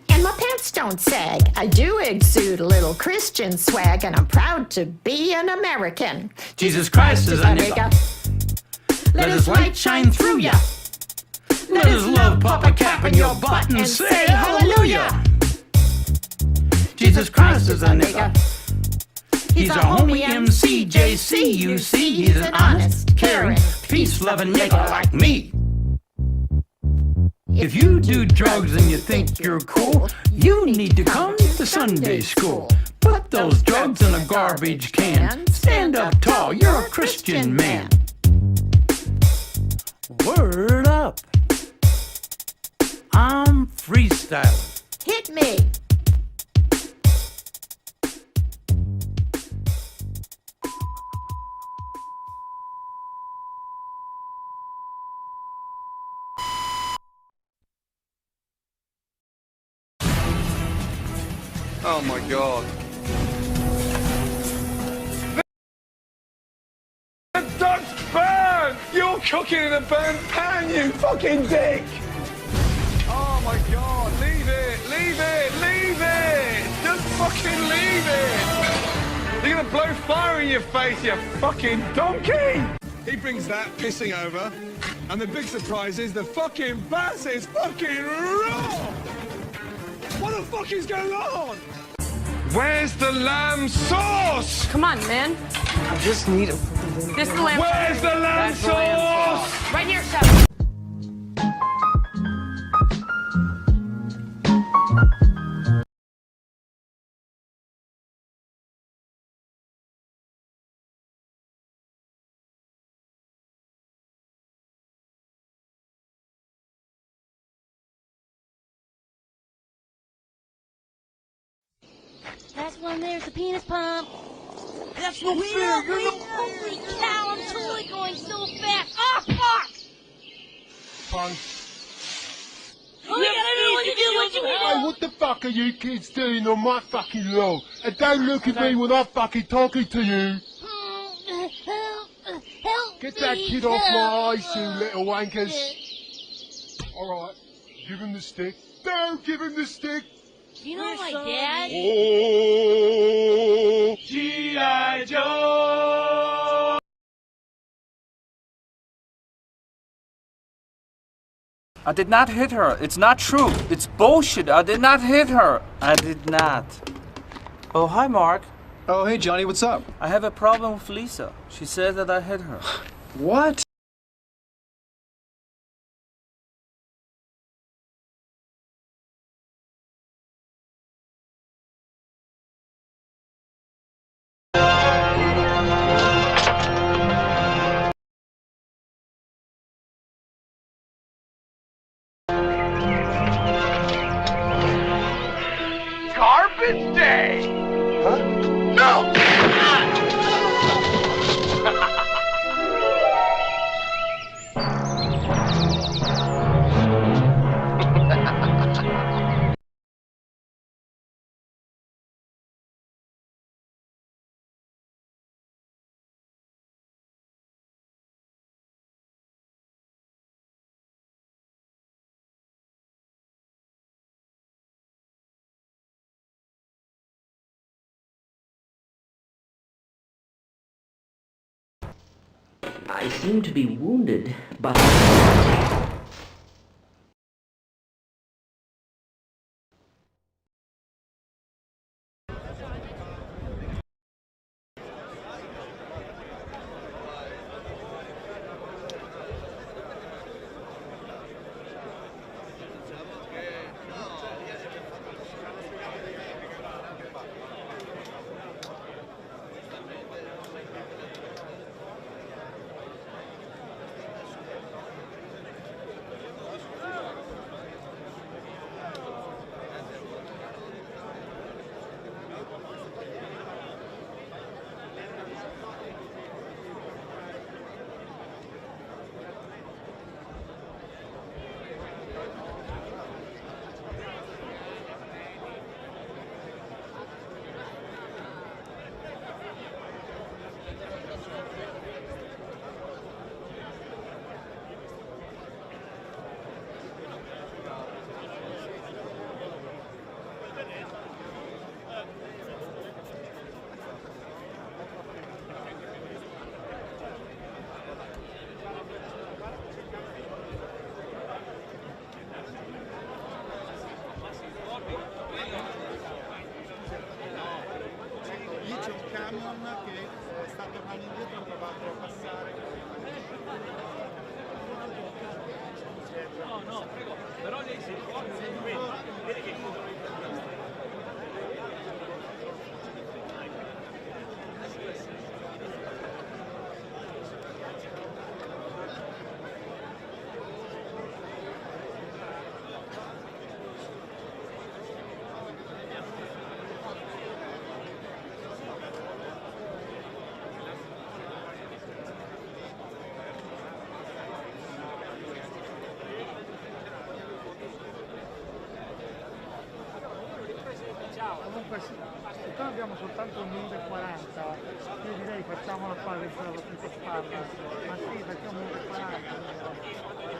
and my pants don't sag. I do exude a little Christian swag and I'm proud to be an American. Jesus Christ is a nigga. Let his light shine through ya. Let his love pop a cap in your butt and say hallelujah. Jesus Christ is a nigga. He's a homie MC, JC, you see. He's an honest, caring, peace-loving nigga like me. If you do drugs and you think you're cool, you need to come to Sunday school. Put those drugs in a garbage can. Stand up tall, you're a Christian man. Word up. I'm freestyling. Hit me. Oh my God. The duck's burnt! You're cooking in a burnt pan, you fucking dick! Oh my God, leave it, leave it, leave it! Just fucking leave it! You're gonna blow fire in your face, you fucking donkey! He brings that pissing over, and the big surprise is the fucking bass is fucking raw! What the fuck is going on? Where's the lamb sauce? Come on, man. I just need a... This is the lamb sauce. Where's the lamb That's the lamb sauce? sauce. Right here, chef. That's when there's a penis pump. That's no fair. Holy cow, I'm totally going so fast. Oh, fuck! Fun. Oh, you gotta do what you do, what you do. Hey, what the fuck are you kids doing on my fucking lawn? And don't look at me when I'm fucking talking to you. Help Get that me, kid off my eyes, you help. little wankers. Alright, give him the stick. Don't give him the stick. Do you know my dad? Oh, G.I. Joe! I did not hit her. It's not true. It's bullshit. I did not hit her. I did not. Oh, hi, Mark. Oh, hey, Johnny, what's up? I have a problem with Lisa. She said that I hit her. What? Garbage day! Huh? No! I seem to be wounded, but... Comunque, siccome abbiamo soltanto un minuto e 40, io direi facciamola qua, che c'è la più spalla. Ma sì, facciamo un minuto e 40.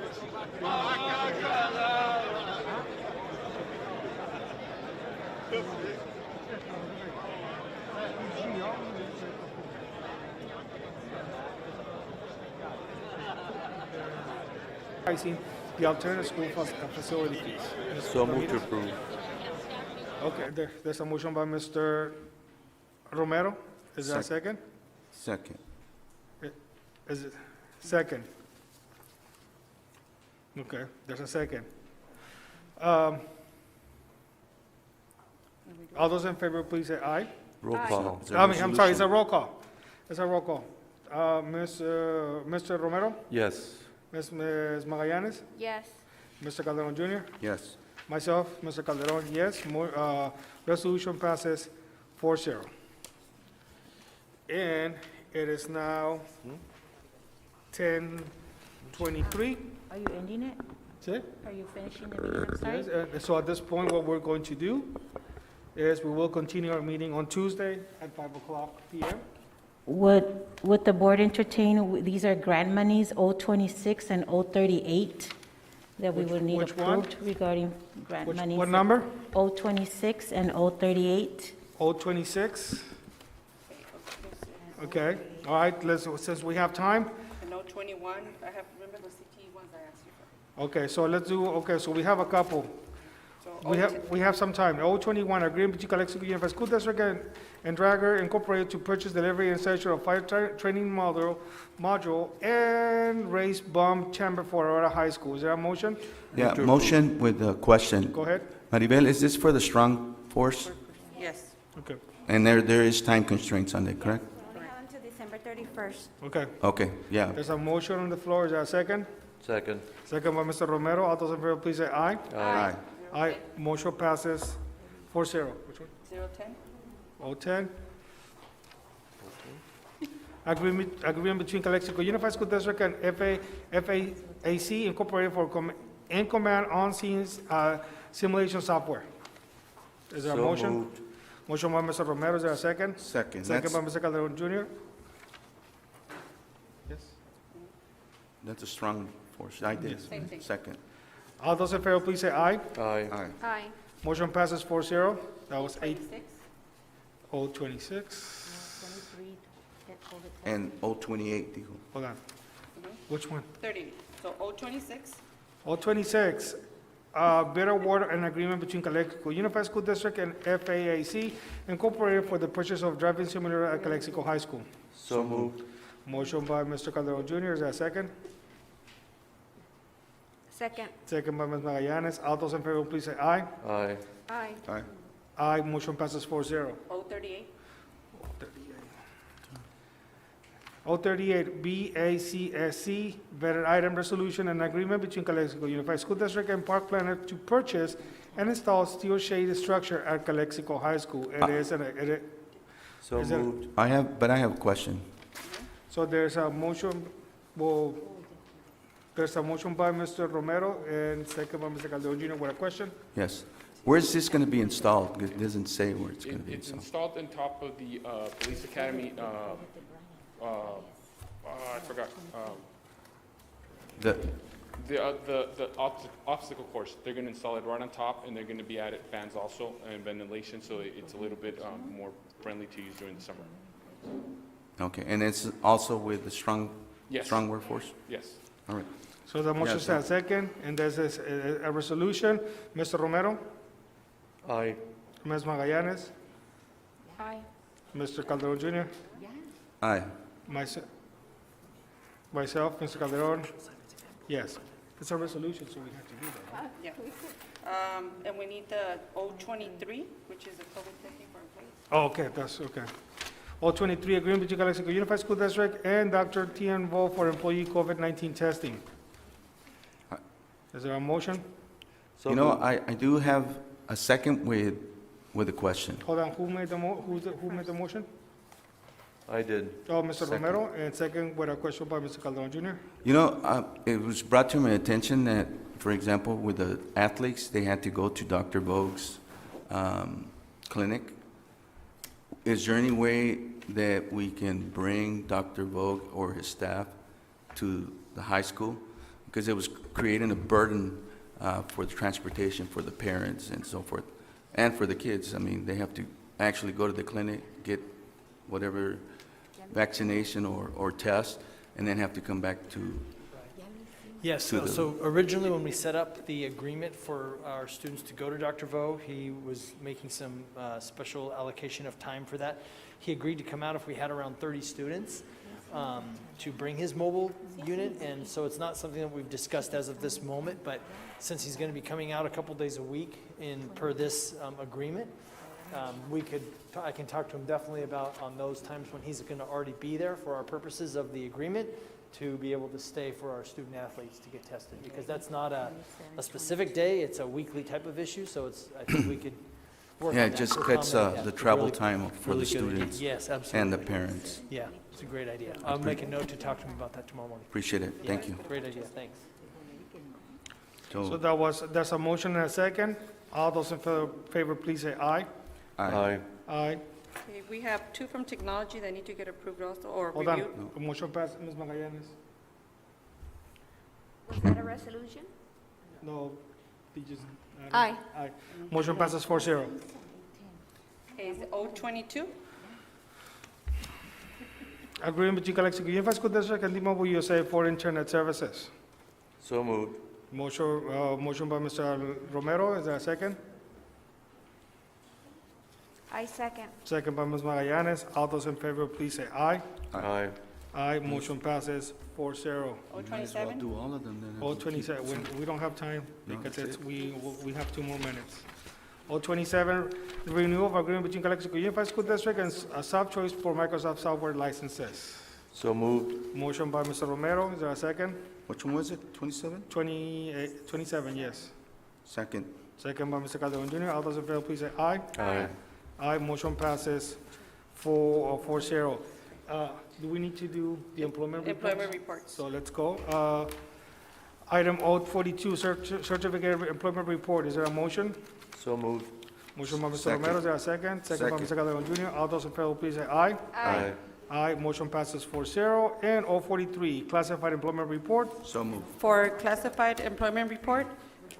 Pricing the alternative school facility fees. So move to approve. Okay, there's a motion by Mr. Romero. Is there a second? Second. Is it second? Okay, there's a second. All those in favor, please say aye. Roll call. Is there I'm sorry, it's resolution? a roll call. It's a roll call. Mr. Romero? Yes. Ms. Magallanes? Yes. Mr. Calderon Jr.? Yes. Myself, Mr. Calderon, yes. Resolution passes 4-0. And it is now 10:23. Are you ending it? That's it? Are you finishing the meeting? I'm sorry. Yes, so at this point, what we're going to do is we will continue our meeting on Tuesday at 5:00 p.m. Would the board entertain, these are grant monies, 026 and 038, that we would need Which one? approved regarding grant monies? What number? 026 and 038. 026. Okay, all right, since we have time, And 021, I have, remember the CT ones I asked you for. okay, so let's do, okay, so we have a couple. So We have some time. 021, agreement between Calexico Unified School District and Drager Incorporated to purchase, delivery, and installation of fire training module and race bomb chamber for Aurora High School. Is there a motion? Yeah, motion with a question. Go ahead. Maribel, is this for the strong force? Yes. Okay, And there is time constraints on it, correct? We have until December 31st. okay. Okay, yeah. There's a motion on the floor. Is there a second? Second. Second by Mr. Romero. All those in favor, please say aye. Aye. Aye. Motion passes 4-0. Which one? 010? 010. Agreement between Calexico Unified School District and FAAC Incorporated for in-command on-scene simulation software. Is there a So motion? moved. Motion by Mr. Romero. Is there a second? Second. Second by That's, Mr. Calderon Jr. Yes. that's a strong force. I did. Same thing. Second. All those in favor, please say aye. Aye. Aye. Aye. Motion passes 4-0. That was 26? 026. 23, get hold of And 028, dijo. Hold on. Which one? 30. So 026? 026, bid award and agreement between Calexico Unified School District and FAAC Incorporated for the purchase of driving simulator at Calexico High School. So moved. Motion by Mr. Calderon Jr. Is there a second? Second. Second by Ms. Magallanes. All those in favor, please say aye. Aye. Aye. Aye. Aye. Motion passes 4-0. 038? 038, BACSC, vetted item resolution and agreement between Calexico Unified School District and Park Planner to purchase and install steel shade structure at Calexico High School. So Is there- moved. I have a question. So there's a motion, well, there's a motion by Mr. Romero and second by Mr. Calderon Jr. with a question. Yes. Where is this going to be installed? It doesn't say where it's going to be It's installed. installed on top of the police academy, I forgot, The, the obstacle course. They're gonna install it right on top, and they're gonna be added fans also, and ventilation, so it's a little bit more friendly to use during the summer. okay, and it's also with the strong Yes. workforce? Yes. All right. So the motion Yes, stands second, and there's a resolution. Mr. Romero? Aye. Ms. Magallanes? Aye. Mr. Calderon Jr.? Aye. Myself, Mr. Calderon? Yes. It's a resolution, so we have to do that, right? Yeah. And we need the 023, which is the COVID testing for employees. Oh, okay, that's okay. 023, agreement between Calexico Unified School District and Dr. Tian Vo for employee COVID-19 testing. Is there a motion? You know, I do have a second with a question. Hold on, who made the who made the motion? I did. Oh, Mr. Second. Romero, and second with a question by Mr. Calderon Jr. You know, it was brought to my attention that, for example, with the athletes, they had to go to Dr. Vogue's clinic. Is there any way that we can bring Dr. Vogue or his staff to the high school? Because it was creating a burden for the transportation for the parents and so forth, and for the kids. I mean, they have to actually go to the clinic, get whatever vaccination or test, and then have to come back to. Yes, so originally when we set up the agreement for our students to go to Dr. Vo, he was making some special allocation of time for that. He agreed to come out if we had around 30 students to bring his mobile unit, and so it's not something that we've discussed as of this moment, but since he's going to be coming out a couple days a week per this agreement, I can talk to him definitely about on those times when he's going to already be there for our purposes of the agreement, to be able to stay for our student athletes to get tested, because that's not a specific day, it's a weekly type of issue, so I think we could work Yeah, on it that just to cuts accommodate the that. travel Really- time for really the good idea. students Yes, and the absolutely. parents. Yeah, it's a great idea. I'll make a note to talk to him about that tomorrow morning. Appreciate it. Yeah, Thank you. Great idea, thanks. So that's a motion and a second. All those in favor, please say aye. Aye. Aye. Okay, we have two from technology that need to get approved also, or Hold reviewed. on. Motion passed, Ms. Magallanes. Was that a resolution? No, they just. Aye. Aye. Motion passes 4-0. Okay, is it 022? Agreement between Calexico Unified School District and T-Mobile USA for internet services. So moved. Motion by Mr. Romero, is there a second? I second. Second by Ms. Magallanes. All those in favor, please say aye. Aye. Aye, motion passes 4-0. Might as well do all of them then. 027, we don't have time No, because that's we have 2 more minutes. 027, renewal of agreement between Calexico Unified School District and Softchoice for Microsoft software licenses. So moved. Motion by Mr. Romero, is there a second? Which one was it? 27? 27, yes. Second. Second by Mr. Calderon Jr. All those in favor, please say aye. Aye. Aye, motion passes 4-0. Do we need to do the employment reports? Employment reports. So let's go. Item 042, certificate of employment report. Is there a motion? So moved. Motion by Mr. Second. Romero, is there a second? Second by Mr. Calderon Jr. All those in favor, please say aye. Aye. Aye, motion passes 4-0. And 043, classified employment report. So moved. For classified employment report,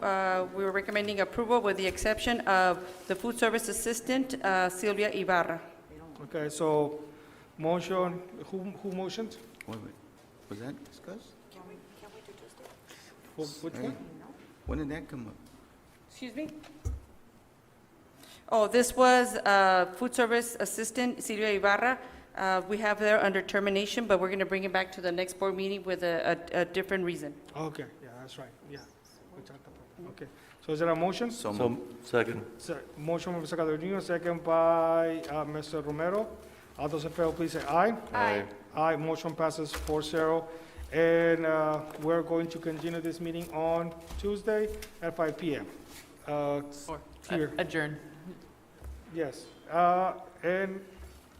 we were recommending approval with the exception of the food service assistant, Sylvia Ibarra. Okay, so motion, who motioned? Wait. Was that discussed? Which Hey, one? when did that come up? Excuse me? Oh, this was food service assistant, Sylvia Ibarra. We have her under termination, but we're going to bring it back to the next board meeting with a different reason. Okay, yeah, that's right, yeah. We talked about that. Okay, so is there a motion? So So, moved. second. Motion by Mr. Calderon Jr., second by Mr. Romero. All those in favor, please say aye. Aye. Aye, motion passes 4-0. And we're going to continue this meeting on Tuesday at 5 p.m. Here, Adjourn. yes. And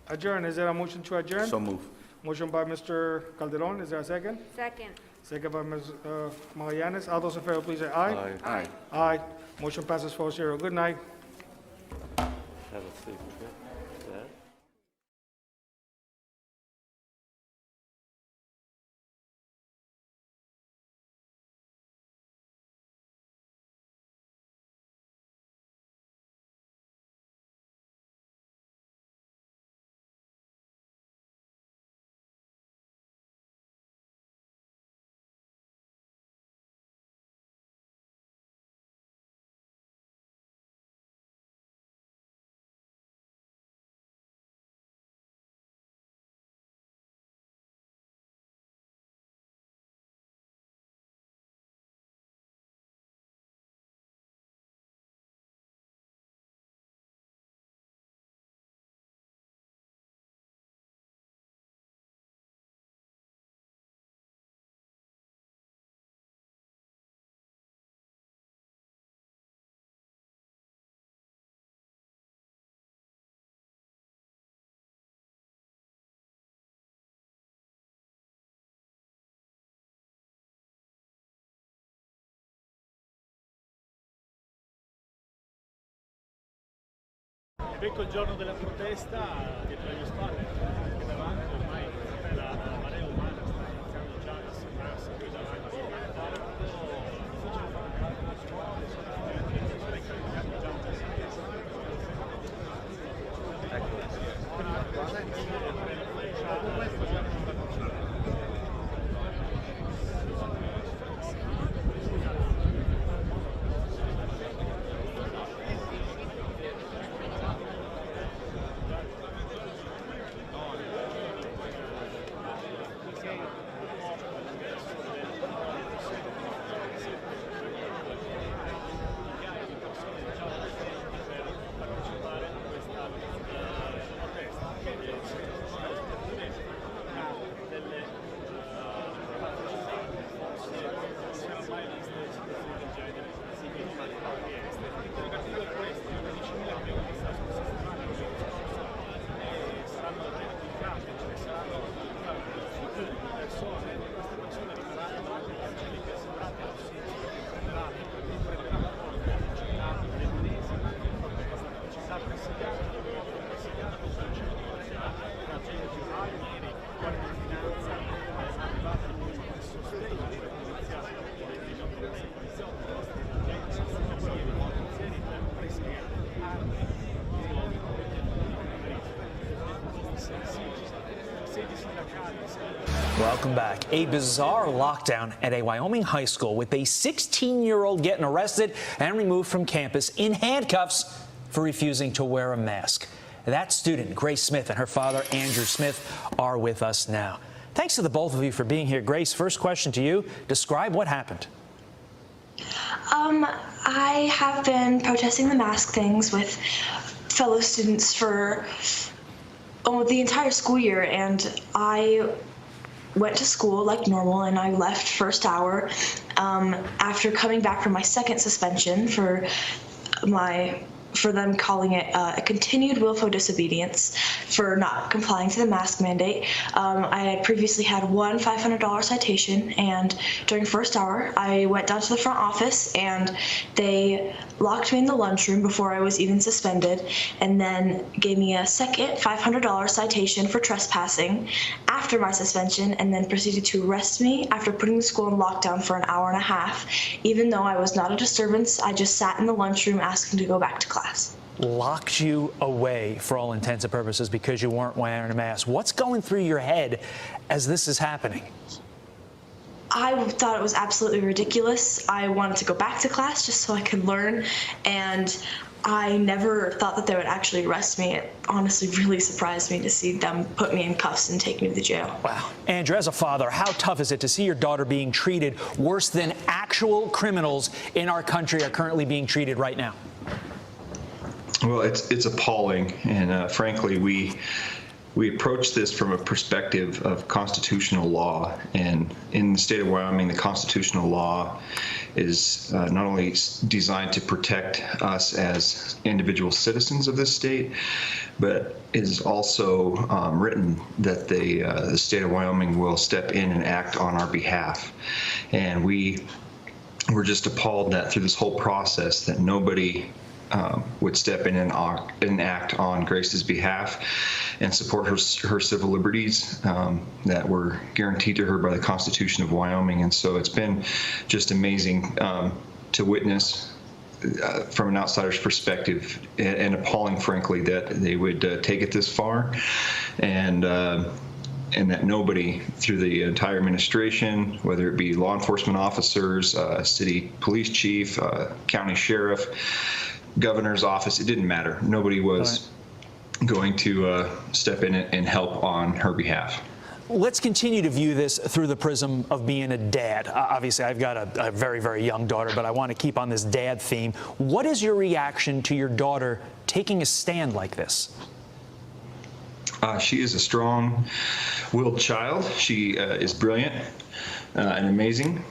adjourn, is there a motion to adjourn? So moved. Motion by Mr. Calderon, is there a second? Second. Second by Ms. Magallanes. All those in favor, please say aye. Aye. Aye. Aye, motion passes 4-0. Good night. Have a safe trip. becco il giorno della protesta dietro le mie spalle, perché davanti ormai la marea umana sta iniziando già a sembrarsi qui davanti. Difficile fare un calcolo di scuole, sono già un Welcome back. A bizarre lockdown at a Wyoming high school with a 16-year-old getting arrested and removed from campus in handcuffs for refusing to wear a mask. That student, Grace Smith, and her father, Andrew Smith, are with us now. Thanks to the both of you for being here. Grace, first question to you. Describe what happened. I have been protesting the mask things with fellow students for the entire school year, and I went to school like normal, and I left first hour after coming back from my second suspension for them calling it a continued willful disobedience for not complying to the mask mandate. I had previously had one $500 citation, and during first hour, I went down to the front office and they locked me in the lunchroom before I was even suspended, and then gave me a second $500 citation for trespassing after my suspension, and then proceeded to arrest me after putting the school in lockdown for an hour and a half. Even though I was not a disturbance, I just sat in the lunchroom asking to go back to class. Locked you away for all intents and purposes because you weren't wearing a mask. What's going through your head as this is happening? I thought it was absolutely ridiculous. I wanted to go back to class just so I could learn, and I never thought that they would actually arrest me. It honestly really surprised me to see them put me in cuffs and take me to the jail. Wow. Andrew, as a father, how tough is it to see your daughter being treated worse than actual criminals in our country are currently being treated right now? Well, it's appalling, and frankly, we approach this from a perspective of constitutional law. And in the state of Wyoming, the constitutional law is not only designed to protect us as individual citizens of this state, but is also written that the state of Wyoming will step in and act on our behalf. And we're just appalled that through this whole process that nobody would step in and act on Grace's behalf and support her civil liberties that were guaranteed to her by the Constitution of Wyoming. And so it's been just amazing to witness from an outsider's perspective, and appalling, frankly, that they would take it this far, and that nobody through the entire administration, whether it be law enforcement officers, city police chief, county sheriff, governor's office, it didn't matter. Nobody was going to step in and help on her behalf. Let's continue to view this through the prism of being a dad. Obviously, I've got a very, very young daughter, but I want to keep on this dad theme. What is your reaction to your daughter taking a stand like this? She is a strong-willed child. She is brilliant and amazing.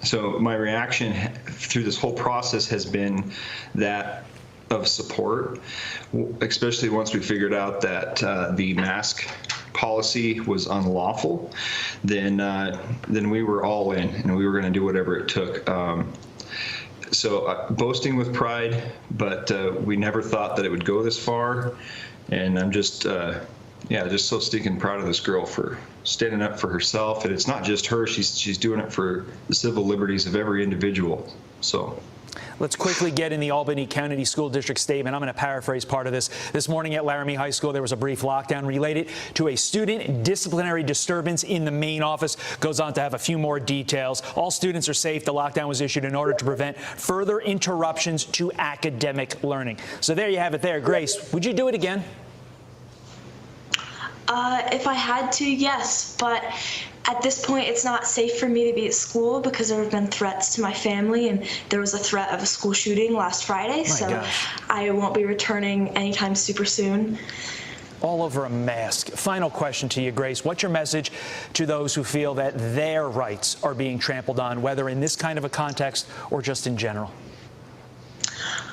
So my reaction through this whole process has been that of support, especially once we figured out that the mask policy was unlawful. Then we were all in, and we were going to do whatever it took. So boasting with pride, but we never thought that it would go this far. And I'm just, just so stinking proud of this girl for standing up for herself. And it's not just her, she's doing it for the civil liberties of every individual. So. Let's quickly get in the Albany County School District statement. I'm going to paraphrase part of this. This morning at Laramie High School, there was a brief lockdown related to a student disciplinary disturbance in the main office. Goes on to have a few more details. All students are safe. The lockdown was issued in order to prevent further interruptions to academic learning. So there you have it there. Grace, would you do it again? If I had to, yes, but at this point, it's not safe for me to be at school because there have been threats to my family, and there was a threat of a school shooting last Friday, I won't be returning anytime super soon. All over a mask. Final question to you, Grace. What's your message to those who feel that their rights are being trampled on, whether in this kind of a context or just in general?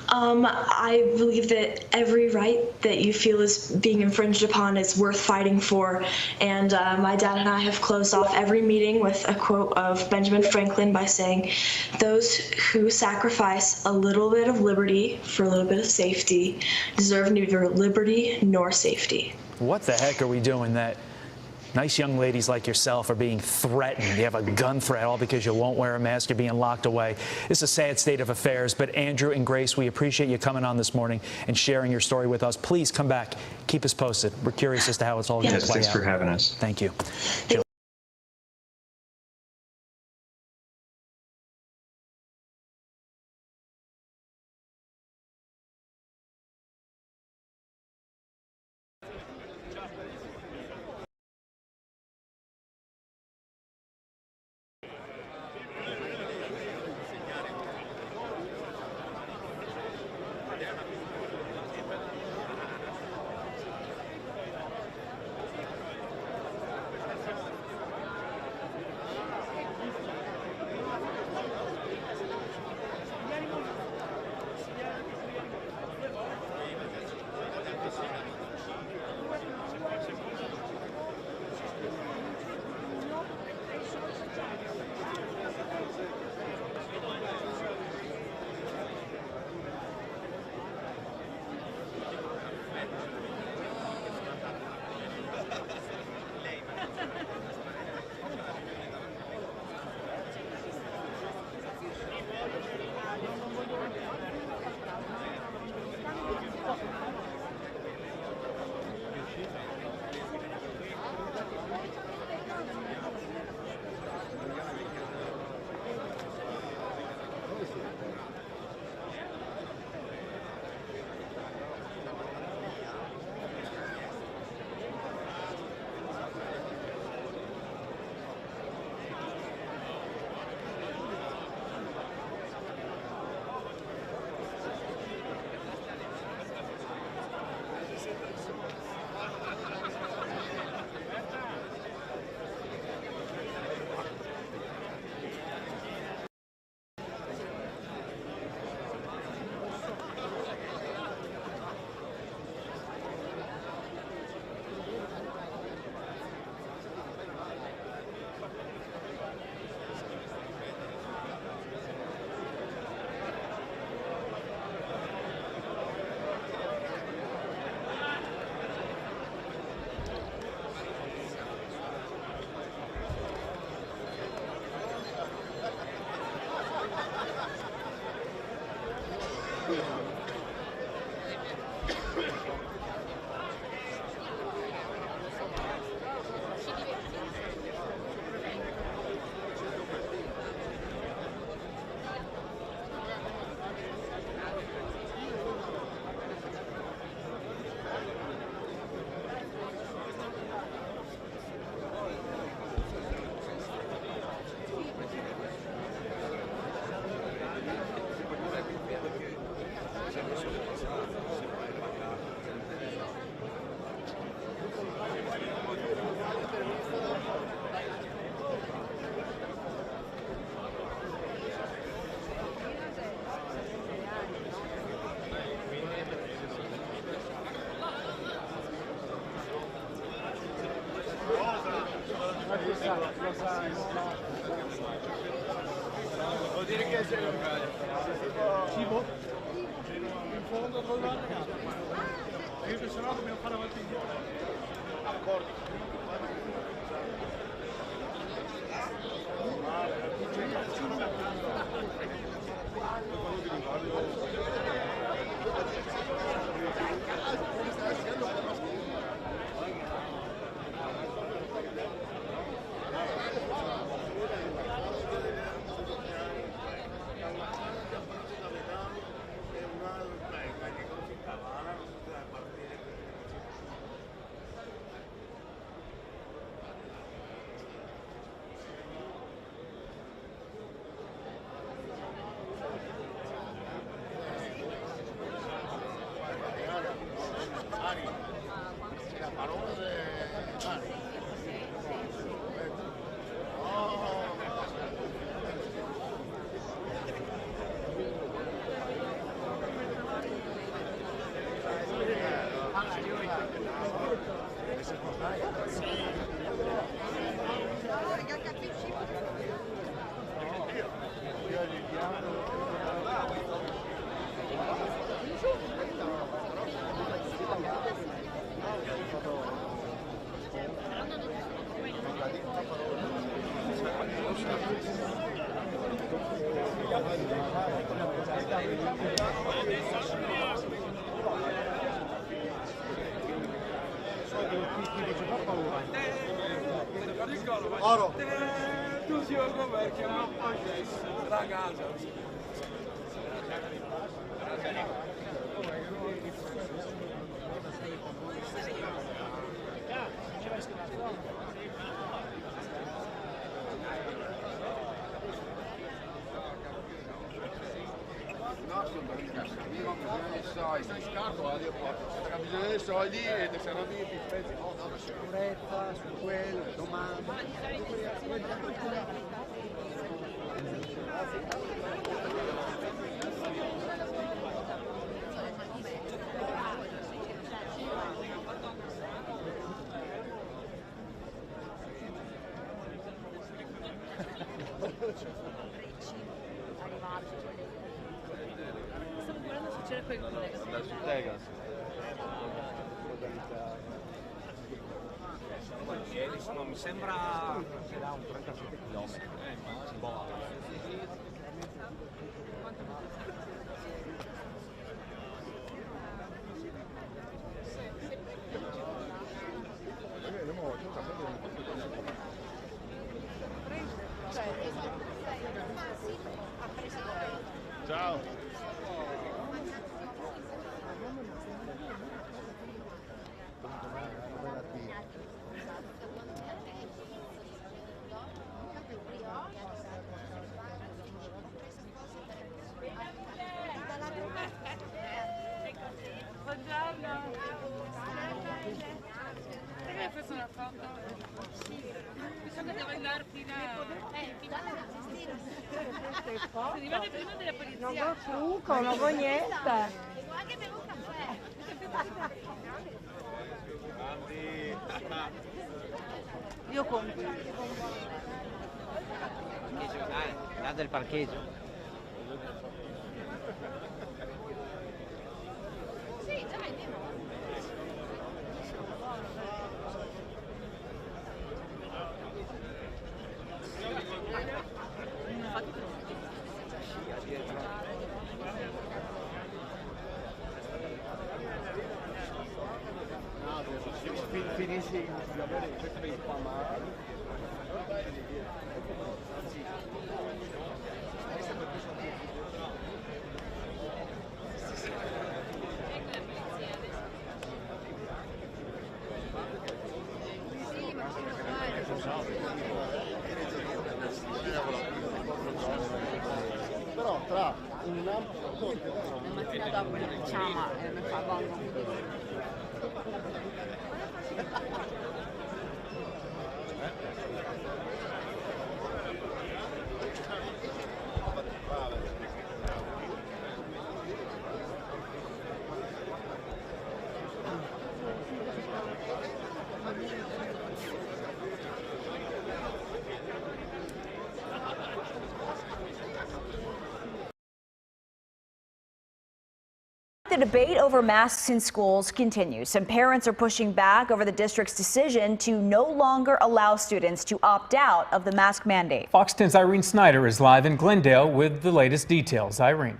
I believe that every right that you feel is being infringed upon is worth fighting for. And my dad and I have closed off every meeting with a quote of Benjamin Franklin by saying, "Those who sacrifice a little bit of liberty for a little bit of safety deserve neither liberty nor safety." What the heck are we doing that nice young ladies like yourself are being threatened? You have a gun threat all because you won't wear a mask. You're being locked away. It's a sad state of affairs. But Andrew and Grace, we appreciate you coming on this morning and sharing your story with us. Please come back. Keep us posted. We're curious as to how it's all going to play out. Thanks for having us. Thank you. Cibo? In fondo dove va la ragazza? Perché se no dobbiamo fare avanti e indietro. D'accordo. Oro. Tu si come che non facessi ragazza. Ha bisogno dei soldi e ti saranno i pezzi. Sicurezza, su quello, domanda. Stavo guardando se c'era quel collega. Andare su Tegas. No, mi sembra che da un 37 km. Ciao. Buongiorno. Perché hai fatto una foto? Mi sa che devo andare fino a... Si rimane prima della polizia. Non va succo, non va niente. Anche per un caffè. Io compro. Là del parcheggio. Sì, già andiamo. Finisci di avere questi spamati. Però tra una mattina dopo mi chiama e mi fa buono. the debate over masks in schools continues. Some parents are pushing back over the district's decision to no longer allow students to opt out of the mask mandate. Fox 10's Irene Snyder is live in Glendale with the latest details. Irene.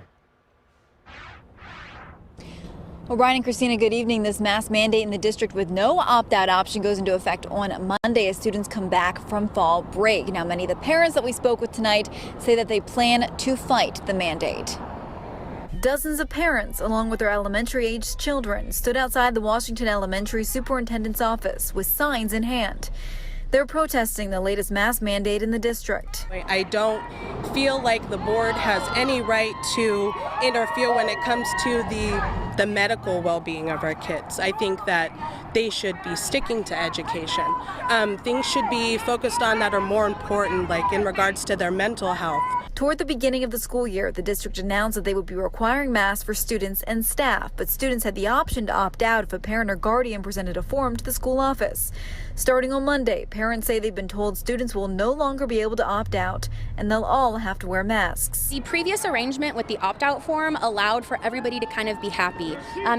Well, Brian and Christina, good evening. This mask mandate in the district with no opt-out option goes into effect on Monday as students come back from fall break. Now, many of the parents that we spoke with tonight say that they plan to fight the mandate. Dozens of parents, along with their elementary-aged children, stood outside the Washington Elementary Superintendent's office with signs in hand. They're protesting the latest mask mandate in the district. I don't feel like the board has any right to interfere when it comes to the medical well-being of our kids. I think that they should be sticking to education. Things should be focused on that are more important, like in regards to their mental health. Toward the beginning of the school year, the district announced that they would be requiring masks for students and staff, but students had the option to opt out if a parent or guardian presented a form to the school office. Starting on Monday, parents say they've been told students will no longer be able to opt out and they'll all have to wear masks. The previous arrangement with the opt-out form allowed for everybody to kind of be happy.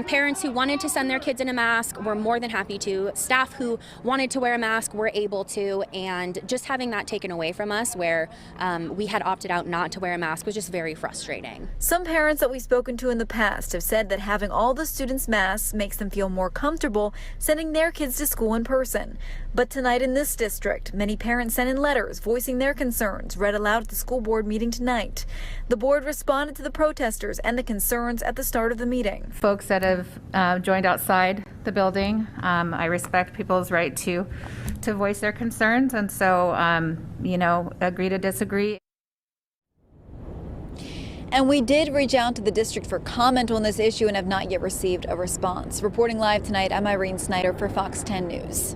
Parents who wanted to send their kids in a mask were more than happy to. Staff who wanted to wear a mask were able to, and just having that taken away from us where we had opted out not to wear a mask was just very frustrating. Some parents that we've spoken to in the past have said that having all the students' masks makes them feel more comfortable sending their kids to school in person. But tonight in this district, many parents sent in letters voicing their concerns, read aloud at the school board meeting tonight. The board responded to the protesters and the concerns at the start of the meeting. Folks that have joined outside the building, I respect people's right to voice their concerns, and so, agree to disagree. And we did reach out to the district for comment on this issue and have not yet received a response. Reporting live tonight, I'm Irene Snyder for Fox 10 News.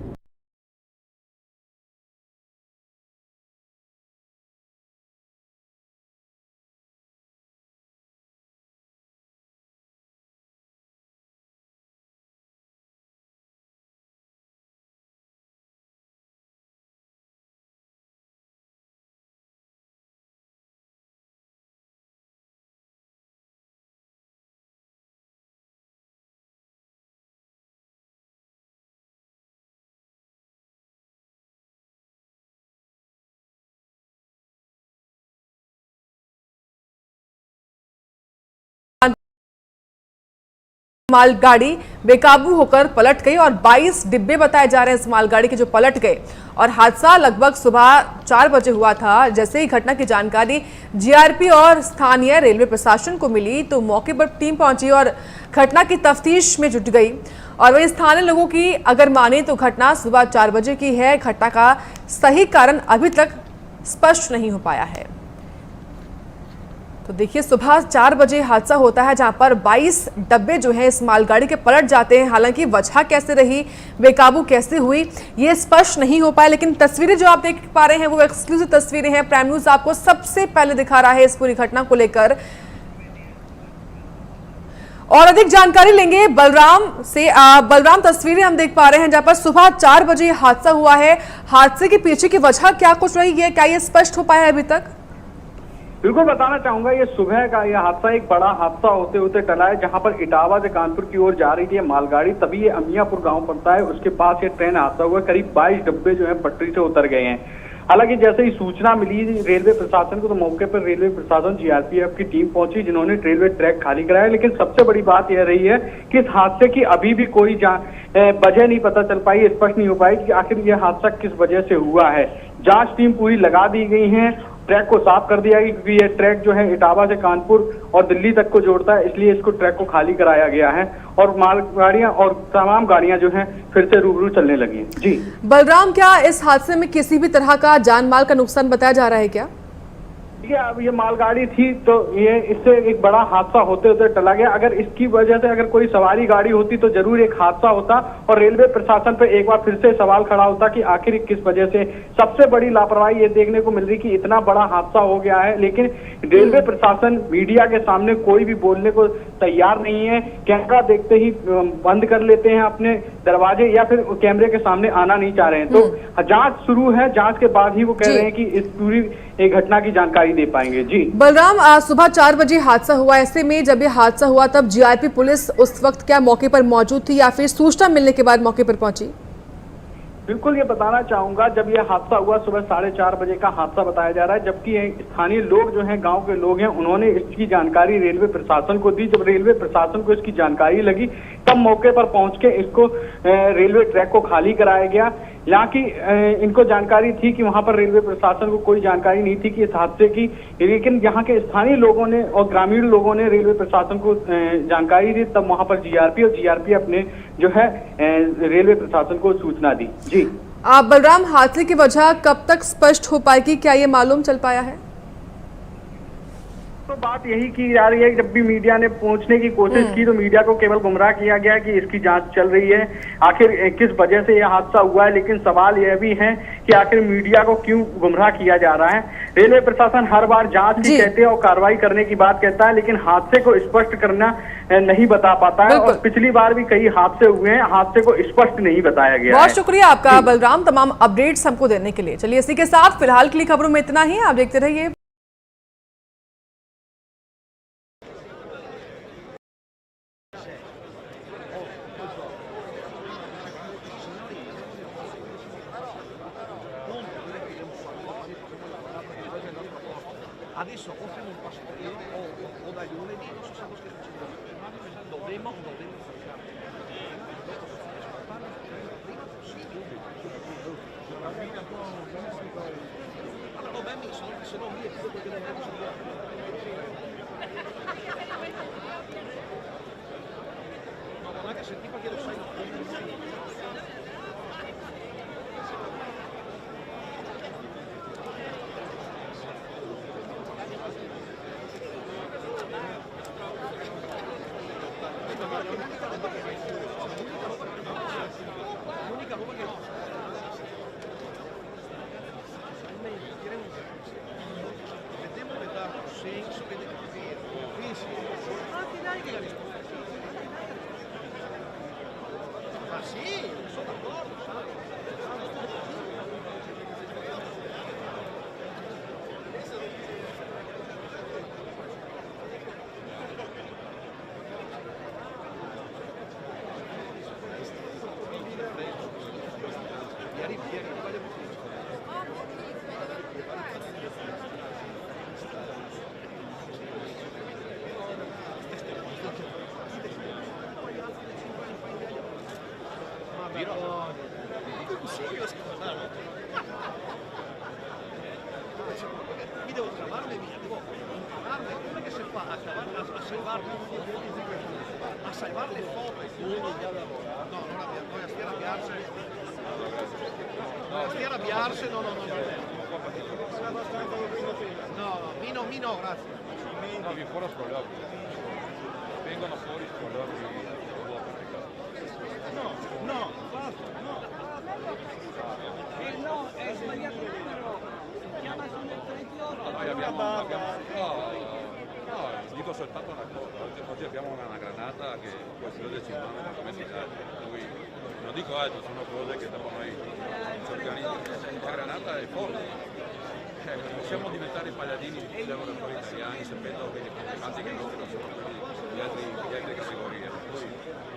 मालगाड़ी बेकाबू होकर पलट गई और 22 डिब्बे बताए जा रहे हैं इस मालगाड़ी के जो पलट गए। और हादसा लगभग सुबह 4 बजे हुआ था। जैसे ही घटना की जानकारी जीआरपी और स्थानीय रेलवे प्रशासन को मिली तो मौके पर टीम पहुंची और घटना की तफ्तीश में जुट गई। और वहीं स्थानीय लोगों की अगर माने तो घटना सुबह 4 बजे की है। घटना का सही कारण अभी तक स्पष्ट नहीं हो पाया है। तो देखिए, सुबह 4 बजे हादसा होता है जहां पर 22 डब्बे जो हैं इस मालगाड़ी के पलट जाते हैं। हालांकि वजह कैसे रही, बेकाबू कैसे हुई, ये स्पष्ट नहीं हो पाया। लेकिन तस्वीरें जो आप देख पा रहे हैं वो एक्सक्लूसिव तस्वीरें हैं। प्राइम न्यूज़ आपको सबसे पहले दिखा रहा है इस पूरी घटना को लेकर। और अधिक जानकारी लेंगे बलराम से। बलराम, तस्वीरें हम देख पा रहे हैं जहां पर सुबह 4 बजे हादसा हुआ है। हादसे के पीछे की वजह क्या कुछ रही है, क्या ये स्पष्ट हो पाया है अभी तक? बिल्कुल बताना चाहूंगा, ये सुबह का ये हादसा एक बड़ा हादसा होते होते टला है। जहां पर इटावा से कानपुर की ओर जा रही थी मालगाड़ी, तभी ये अमियापुर गांव पड़ता है, उसके पास ये ट्रेन हादसा हुआ। करीब 22 डब्बे जो है पटरी से उतर गए हैं। हालांकि जैसे ही सूचना मिली रेलवे प्रशासन को तो मौके पर रेलवे प्रशासन जीआरपीएफ की टीम पहुंची जिन्होंने रेलवे ट्रैक खाली कराया। लेकिन सबसे बड़ी बात यह रही है कि इस हादसे की अभी भी कोई वजह नहीं पता चल पाई, स्पष्ट नहीं हो पाई कि आखिर यह हादसा किस वजह से हुआ है। जांच टीम पूरी लगा दी गई है, ट्रैक को साफ कर दिया गया क्योंकि ये ट्रैक जो है इटावा से कानपुर और दिल्ली तक को जोड़ता है, इसलिए इसको ट्रैक को खाली कराया गया है और मालगाड़ियां और तमाम गाड़ियां जो हैं फिर से रूबरू चलने लगी हैं। जी बलराम, क्या इस हादसे में किसी भी तरह का जान माल का नुकसान बताया जा रहा है क्या? अब ये मालगाड़ी थी तो ये इससे एक बड़ा हादसा होते होते टला गया। अगर इसकी वजह से अगर कोई सवारी गाड़ी होती तो जरूर एक हादसा होता और रेलवे प्रशासन पे एक बार फिर से सवाल खड़ा होता कि आखिर किस वजह से। सबसे बड़ी लापरवाही ये देखने को मिल रही कि इतना बड़ा हादसा हो गया है लेकिन रेलवे प्रशासन मीडिया के सामने कोई भी बोलने को तैयार नहीं है। कैमरा देखते ही बंद कर लेते हैं अपने दरवाजे या फिर कैमरे के सामने आना नहीं चाह रहे हैं। तो जांच शुरू है, जांच के बाद ही वो कह रहे हैं कि इस पूरी एक घटना की जानकारी दे पाएंगे। जी बलराम, सुबह 4 बजे हादसा हुआ, ऐसे में जब ये हादसा हुआ तब जीआरपी पुलिस उस वक्त क्या मौके पर मौजूद थी या फिर सूचना मिलने के बाद मौके पर पहुंची? बिल्कुल, ये बताना चाहूंगा, जब ये हादसा हुआ सुबह 4:30 बजे का हादसा बताया जा रहा है, जबकि स्थानीय लोग जो हैं, गांव के लोग हैं, उन्होंने इसकी जानकारी रेलवे प्रशासन को दी। जब रेलवे प्रशासन को इसकी जानकारी लगी तब मौके पर पहुंच के इसको रेलवे ट्रैक को खाली कराया गया। यहाँ की इनको जानकारी थी कि वहां पर रेलवे प्रशासन को कोई जानकारी नहीं थी कि इस हादसे की, लेकिन यहाँ के स्थानीय लोगों ने और ग्रामीण लोगों ने रेलवे प्रशासन को जानकारी दी, तब वहां पर जीआरपी अपने जो है रेलवे प्रशासन को सूचना दी। जी बलराम, हादसे की वजह कब तक स्पष्ट हो पाएगी, क्या ये मालूम चल पाया है? तो बात यही की जा रही है कि जब भी मीडिया ने पहुंचने की कोशिश की तो मीडिया को केवल गुमराह किया गया कि इसकी जांच चल रही है, आखिर किस वजह से यह हादसा हुआ है। लेकिन सवाल यह भी है कि आखिर मीडिया को क्यों गुमराह किया जा रहा है। रेलवे प्रशासन हर बार जांच की कहते हैं और कार्रवाई करने की बात कहता है, लेकिन हादसे को स्पष्ट करना नहीं बता पाता है। और पिछली बार भी कई हादसे हुए हैं, हादसे को स्पष्ट नहीं बताया गया। बहुत शुक्रिया आपका बलराम, तमाम अपडेट्स हमको देने के लिए। चलिए इसी के साथ फिलहाल के लिए खबरों में इतना ही, आप देखते रहिए। Adesso o facciamo un passo prima o dai lunedì, non so se cosa succederà. Dovremmo allora non è messo, se no mi è quello che non è messo. Ma non è che senti perché lo sai. L'unica roba che vediamo che dà un senso, vede capire, pensi, anche dai che la risposta è sì. Ma sì, sono d'accordo, sai. Mi devo cavarle via, devo impararle come che si fa a salvare le foto. No, non abbiamo, poi a stia arrabbiarsi. No, a stia arrabbiarsi, no. No, mi no, grazie. No, vi fuori scolloqui. Vengono fuori scolloqui. No, basta, no. No, è sbagliato il numero. Chiama sul 38. Noi abbiamo dico soltanto una cosa, oggi abbiamo una granata che può esploderci in mano come si dà, cui non dico altro, sono cose che dopo noi ci organizziamo. La granata è forte, possiamo diventare i paladini dei lavoratori italiani sapendo che le problematiche nostre non sono quelli di altre categorie, poi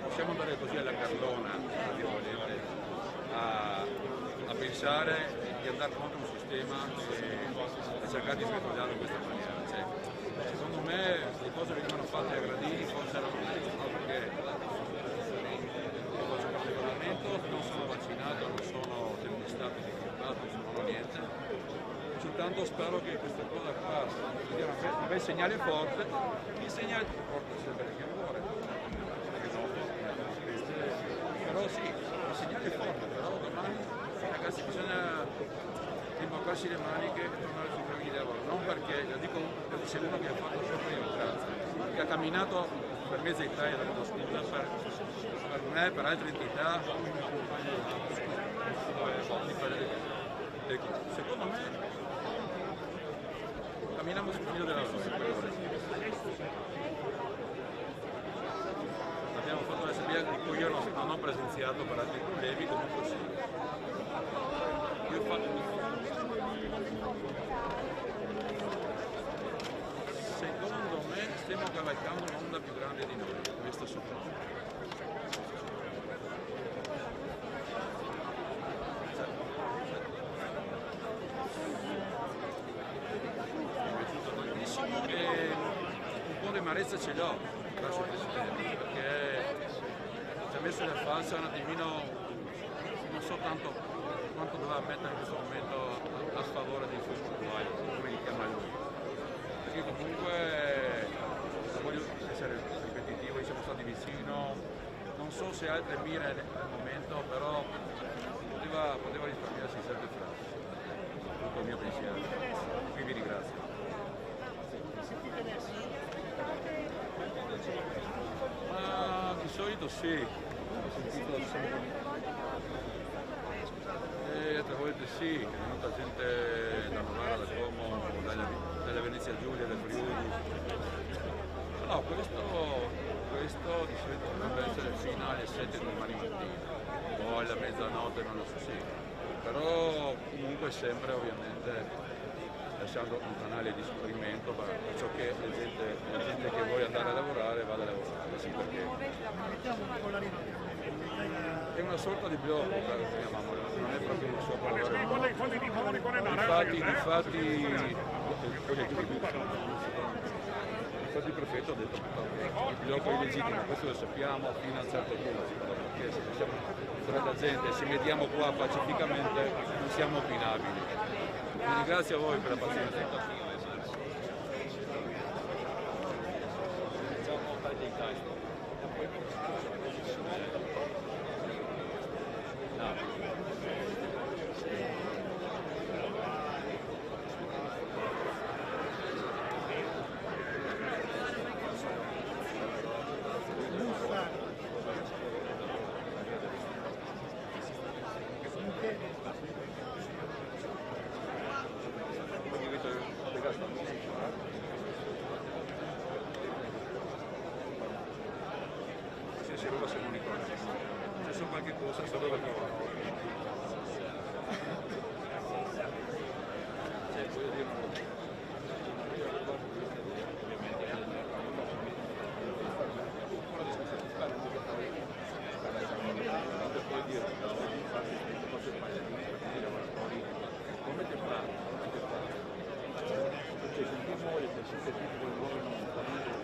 possiamo andare così alla carlona, a pensare di andare contro un sistema e cercare di smetterlo in questa maniera. Secondo me le cose venivano fatte a gradini, forse erano meglio, no? Perché faccio parte del regolamento, non sono vaccinato, non sono termistato, non ho niente. Soltanto spero che questa cosa qua dia un bel segnale forte, il segnale forte sempre che vuole. Però sì, il segnale è forte, però domani ragazzi bisogna imboccarsi le maniche e tornare sui luoghi di lavoro, non perché, lo dico per uno che ha fatto sopra in Francia, che ha camminato per mezza Italia, la scusa per me, per altre entità, secondo me camminiamo sul filo della lavoro. Abbiamo fatto l'assemblea di cui io non ho presenziato per altri problemi, comunque sì. Io ho fatto cavalcando un'onda più grande di noi, questo soprattutto. Mi è piaciuto tantissimo e un po' di amarezza ce l'ho, grazie Presidente, perché ci ha messo la falsa un attimino, non so tanto quanto doveva mettere in questo momento a sfavore dei suoi portuali, come li chiama lui. Perché comunque, voglio essere ripetitivo, siamo stati vicino, non so se altre mire al momento, però poteva risparmiarsi certe frasi. Tutto il mio pensiero. Qui vi ringrazio. Ma di solito sì, ho sentito altre volte sì, che è venuta gente da Novara, da Como, dalla Venezia Giulia, dal Friuli. No, questo di solito dovrebbe essere fino alle 7 domani mattina o alla mezzanotte, non lo so, sì. Però comunque sempre ovviamente lasciando un canale di scorrimento perciò che la gente che vuole andare a lavorare vada a lavorare, sì, perché è una sorta di blocco, chiamiamolo, non è proprio un suo lavoro. Infatti il prefetto ha detto che il blocco è illegittimo, questo lo sappiamo fino a un certo punto, perché se siamo tra la gente, se mettiamo qua pacificamente non siamo opinabili. Vi ringrazio a voi per la pazienza. Qualsiasi roba se non ricordo. Se so qualche cosa, so dove trovare. Voglio dire una cosa. Come te fa? Perché sentiamo le persone che vogliono italiani